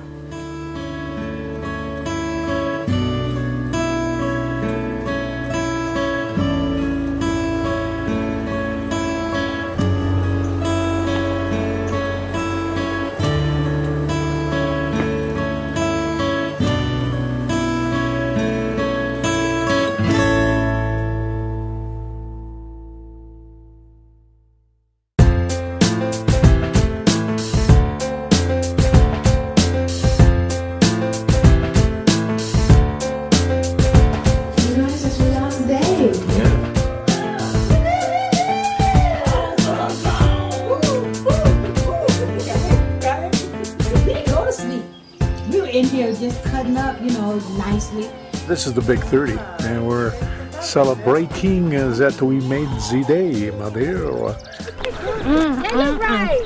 This is the big 30, and we're celebrating that we made the day, my dear.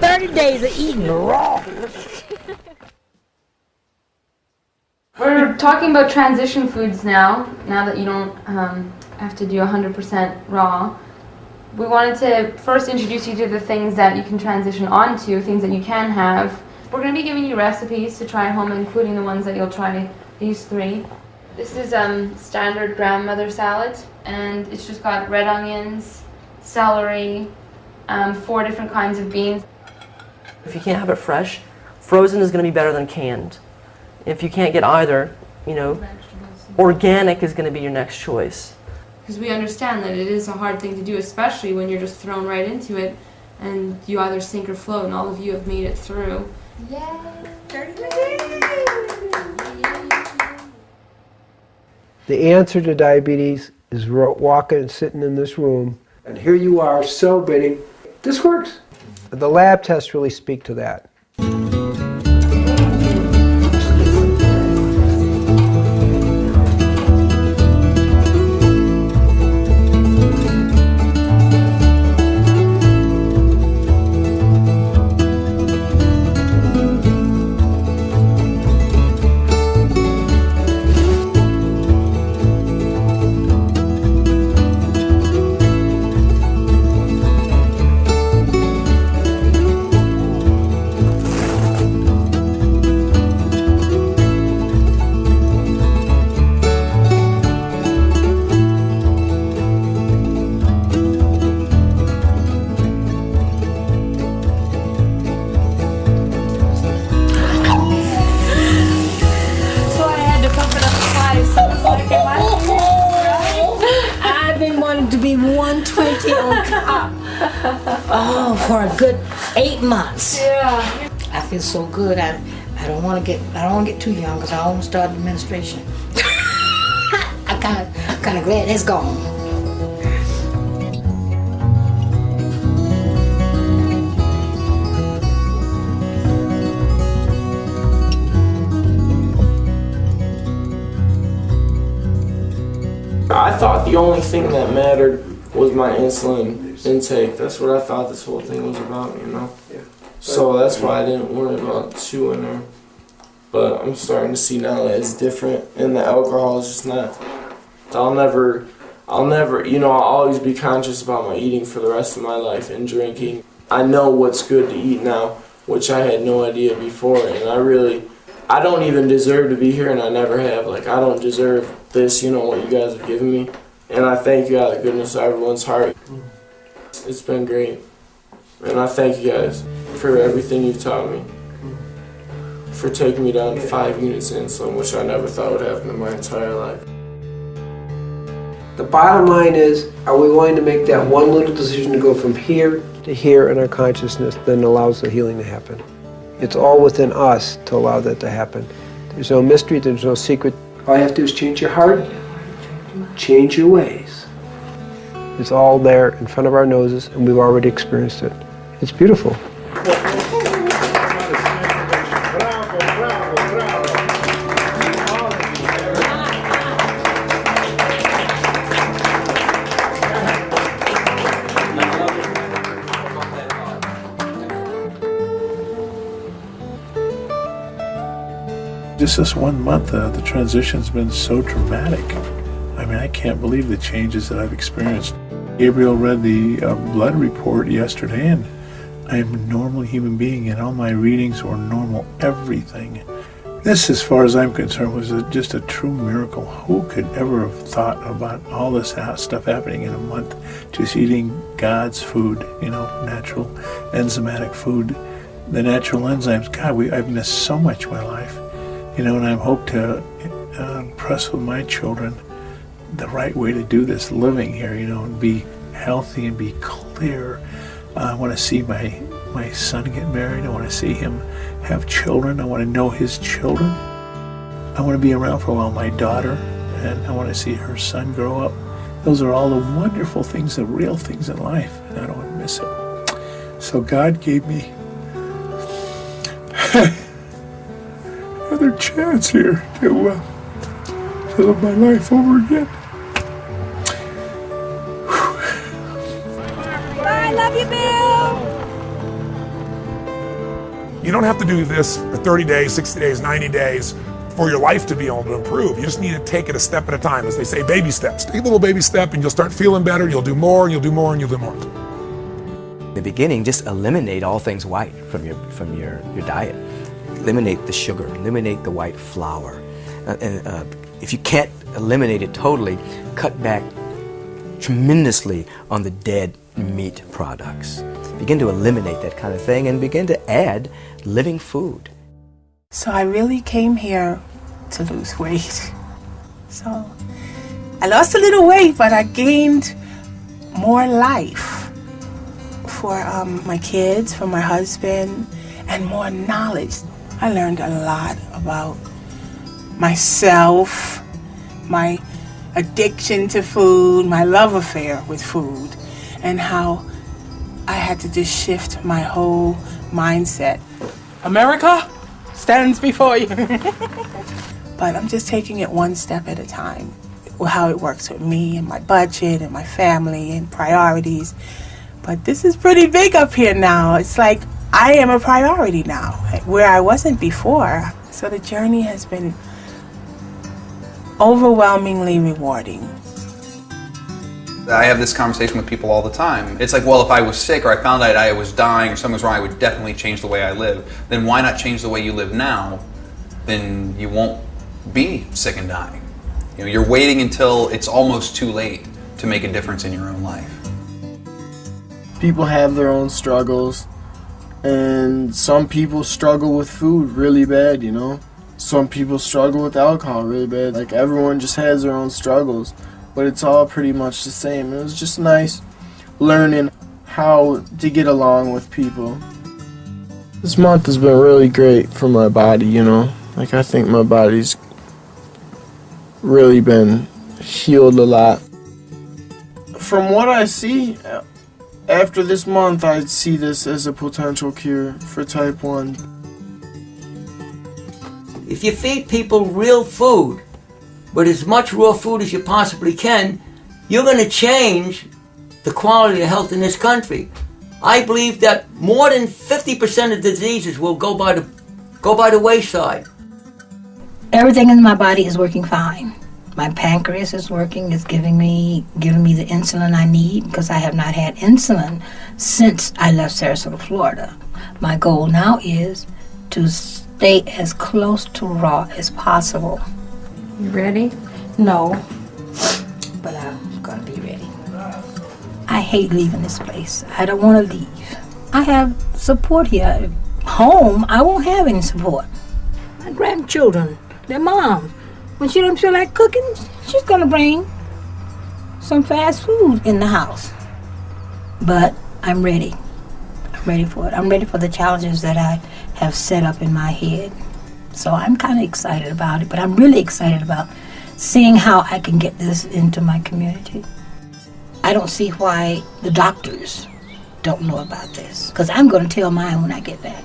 30 days of eating raw. We're talking about transition foods now that you don't have to do 100% raw. We wanted to first introduce you to the things that you can transition onto, things that you can have. We're going to be giving you recipes to try at home, including the ones that you'll try, these 3. This is standard grandmother salad, and it's just got red onions, celery, 4 different kinds of beans. If you can't have it fresh, frozen is going to be better than canned. If you can't get either, you know, organic is going to be your next choice. Because we understand that it is a hard thing to do, especially when you're just thrown right into it, and you either sink or float, and all of you have made it through. Yay! 30 The answer to diabetes is walking and sitting in this room, and here you are celebrating. This works. The lab tests really speak to that. To be 120 on top. Oh, for a good 8 months. Yeah. I feel so good. I don't want to get too young because I almost started administration. I'm kind of glad it's gone. I thought the only thing that mattered was my insulin intake. That's what I thought this whole thing was about, you know? So that's why I didn't worry about chewing her. But I'm starting to see now that it's different, and the alcohol is just not. I'll never, you know, I'll always be conscious about my eating for the rest of my life and drinking. I know what's good to eat now, which I had no idea before, and I don't even deserve to be here, and I never have. Like, I don't deserve this, you know, what you guys have given me. And I thank you out of the goodness of everyone's heart. It's been great. And I thank you guys for everything you've taught me. For taking me down to 5 units of insulin, which I never thought would happen in my entire life. The bottom line is, are we willing to make that one little decision to go from here to here in our consciousness that allows the healing to happen? It's all within us to allow that to happen. There's no mystery, there's no secret. All you have to do is change your heart, change your ways. It's all there in front of our noses, and we've already experienced it. It's beautiful. just this 1 month, the transition's been so dramatic. I mean, I can't believe the changes that I've experienced. Gabriel read the blood report yesterday, and I am a normal human being, and all my readings were normal, everything. This, as far as I'm concerned, was just a true miracle. Who could ever have thought about all this stuff happening in a month? Just eating God's food, you know, natural, enzymatic food. The natural enzymes, God, I've missed so much in my life, you know, and I hope to impress with my children the right way to do this living here, you know, and be healthy and be clear. I want to see my son get married. I want to see him have children. I want to know his children. I want to be around for a while, my daughter, and I want to see her son grow up. Those are all the wonderful things, the real things in life, and I don't want to miss it. So God gave me another chance here to live my life over again. Bye, love you, Bill. You don't have to do this for 30 days, 60 days, 90 days for your life to be able to improve. You just need to take it a step at a time. As they say, baby steps. Take a little baby step and you'll start feeling better. You'll do more, and you'll do more, and you'll do more. In the beginning, just eliminate all things white from your diet. Eliminate the sugar, eliminate the white flour. If you can't eliminate it totally, cut back tremendously on the dead meat products. Begin to eliminate that kind of thing and begin to add living food. So I really came here to lose weight. So I lost a little weight, but I gained more life for my kids, for my husband, and more knowledge. I learned a lot about myself, my addiction to food, my love affair with food, and how I had to just shift my whole mindset. America stands before you. But I'm just taking it one step at a time. How it works with me and my budget and my family and priorities. But this is pretty big up here now. It's like I am a priority now, where I wasn't before. So the journey has been overwhelmingly rewarding. I have this conversation with people all the time. It's like, well, if I was sick or I found out I was dying or something was wrong, I would definitely change the way I live. Then why not change the way you live now? Then you won't be sick and dying. You know, you're waiting until it's almost too late to make a difference in your own life. People have their own struggles, and some people struggle with food really bad, you know? Some people struggle with alcohol really bad. Like, everyone just has their own struggles, but it's all pretty much the same. It was just nice learning how to get along with people. This month has been really great for my body, you know? Like, I think my body's really been healed a lot. From what I see, after this month, I see this as a potential cure for type 1. If you feed people real food, but as much raw food as you possibly can, you're going to change the quality of health in this country. I believe that more than 50% of diseases will go by the wayside. Everything in my body is working fine. My pancreas is working, it's giving me the insulin I need, because I have not had insulin since I left Sarasota, Florida. My goal now is to stay as close to raw as possible. You ready? No, but I'm gonna be ready. I hate leaving this place. I don't want to leave. I have support here. Home, I won't have any support. My grandchildren, their mom, when she don't feel like cooking, she's gonna bring some fast food in the house. But I'm ready. I'm ready for it. I'm ready for the challenges that I have set up in my head. So I'm kind of excited about it, but I'm really excited about seeing how I can get this into my community. I don't see why the doctors don't know about this, because I'm going to tell mine when I get back.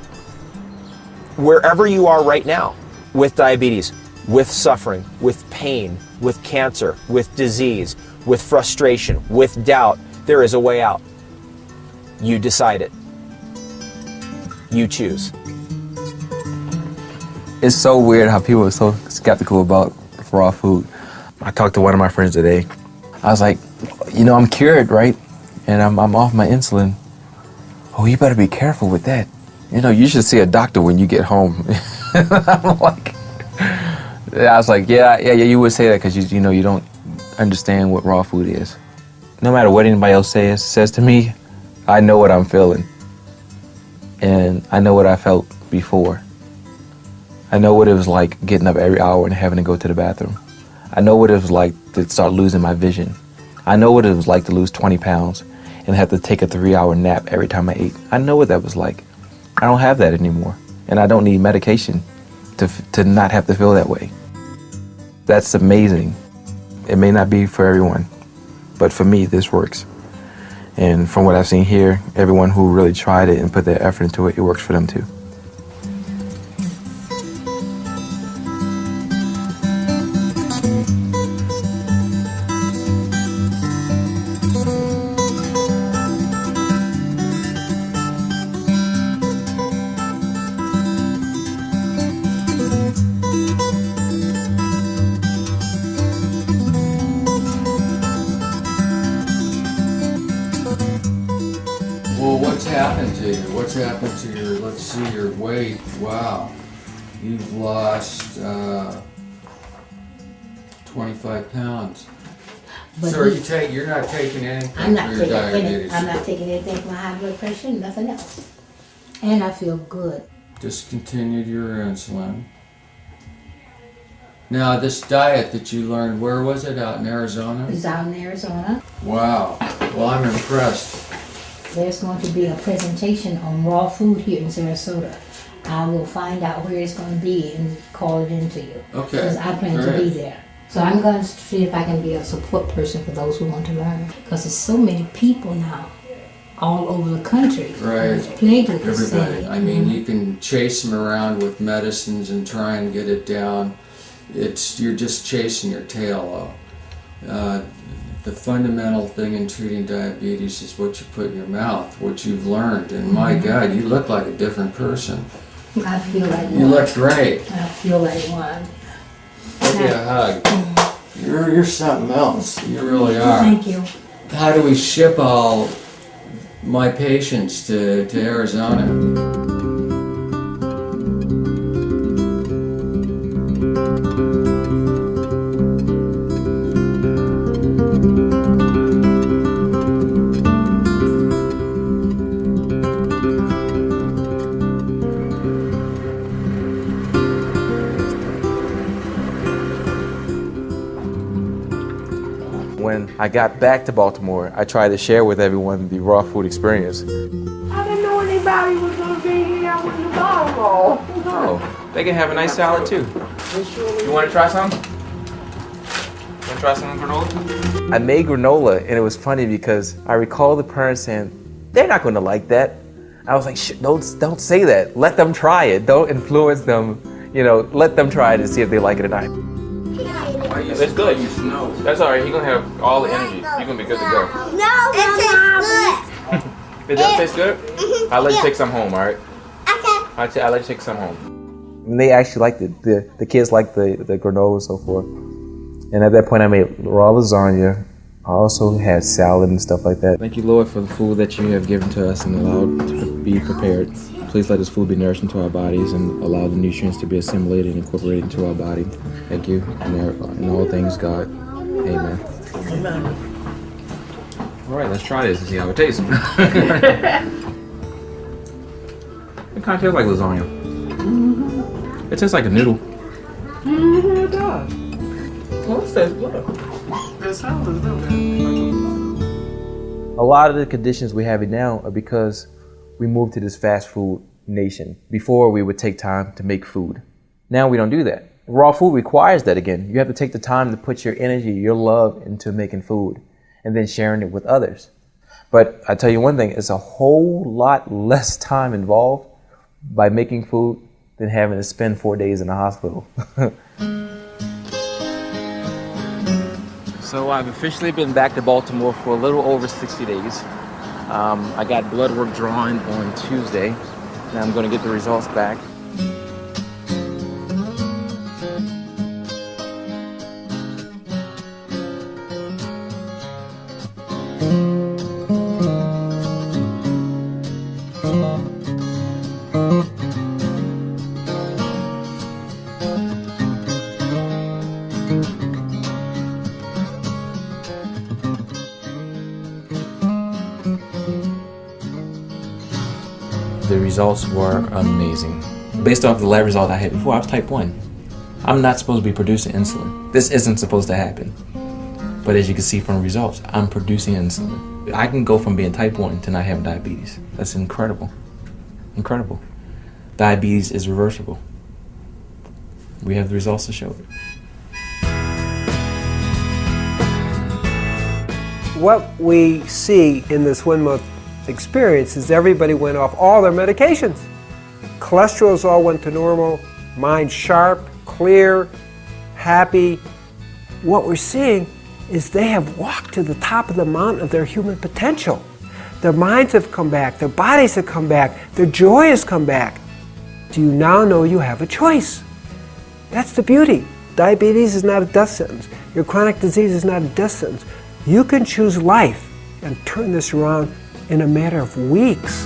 Wherever you are right now, with diabetes, with suffering, with pain, with cancer, with disease, with frustration, with doubt, there is a way out. You decide it. You choose. It's so weird how people are so skeptical about raw food. I talked to one of my friends today. I was like, you know, I'm cured, right? And I'm off my insulin. Oh, you better be careful with that. You know, you should see a doctor when you get home. I'm like, I was like, yeah, you would say that because you know you don't understand what raw food is. No matter what anybody else says to me, I know what I'm feeling. And I know what I felt before. I know what it was like getting up every hour and having to go to the bathroom. I know what it was like to start losing my vision. I know what it was like to lose 20 pounds and have to take a 3-hour nap every time I ate. I know what that was like. I don't have that anymore. And I don't need medication to not have to feel that way. That's amazing. It may not be for everyone, but for me, this works. And from what I've seen here, everyone who really tried it and put their effort into it, it works for them too. What's happened to your, let's see, your weight? Wow. You've lost 25 pounds. But So you're not taking anything I'm not for your diabetes? I'm not taking anything for my high blood pressure, nothing else. And I feel good. Discontinued your insulin. Now, this diet that you learned, where was it? Out in Arizona? It's out in Arizona. Wow. Well, I'm impressed. There's going to be a presentation on raw food here in Sarasota. I will find out where it's going to be and call it into you. Okay. Because I plan to be there. So I'm going to see if I can be a support person for those who want to learn. Because there's so many people now all over the country. Right. Who's plagued with this Everybody. thing. I mean, you can chase them around with medicines and try and get it down. You're just chasing your tail though. The fundamental thing in treating diabetes is what you put in your mouth, what you've learned. And my God, you look like a different person. I feel like one. You look great. I feel like one. Give me a hug. You're something else. You really are. Thank you. How do we ship all my patients to Arizona? When I got back to Baltimore, I tried to share with everyone the raw food experience. I didn't know anybody was going to be here with the bottle. Oh, they can have a nice salad too. You want to try some? Want to try some granola? I made granola, and it was funny because I recall the parents saying, they're not going to like that. I was like, don't say that. Let them try it. Don't influence them. You know, let them try it and see if they like it or not. It's good. That's all right. You're going to have all the energy. You're going to be good to go. No, it tastes good. It does taste good? I'll let you take some home, all right? Okay. I'll let you take some home. And they actually liked it. The kids liked the granola and so forth. And at that point, I made raw lasagna. I also had salad and stuff like that. Thank you, Lord, for the food that you have given to us and allowed to be prepared. Please let this food be nourished into our bodies and allow the nutrients to be assimilated and incorporated into our body. Thank you. In all things, God. Amen. Amen. All right, let's try this and see how it tastes. It kind of tastes like lasagna. It tastes like a noodle. It does. Well, it tastes good. It sounds good. A lot of the conditions we have now are because we moved to this fast food nation. Before, we would take time to make food. Now we don't do that. Raw food requires that again. You have to take the time to put your energy, your love into making food and then sharing it with others. But I tell you one thing, it's a whole lot less time involved by making food than having to spend 4 days in the hospital. So I've officially been back to Baltimore for a little over 60 days. I got blood work drawn on Tuesday, and I'm going to get the results back. The results were amazing. Based off the lab result I had before, I was type 1. I'm not supposed to be producing insulin. This isn't supposed to happen. But as you can see from the results, I'm producing insulin. I can go from being type 1 to not having diabetes. That's incredible. Incredible. Diabetes is reversible. We have the results to show it. What we see in this 1 month experience is everybody went off all their medications. Cholesterols all went to normal, mind sharp, clear, happy. What we're seeing is they have walked to the top of the mountain of their human potential. Their minds have come back, their bodies have come back, their joy has come back. Do you now know you have a choice? That's the beauty. Diabetes is not a death sentence. Your chronic disease is not a death sentence. You can choose life and turn this around in a matter of weeks.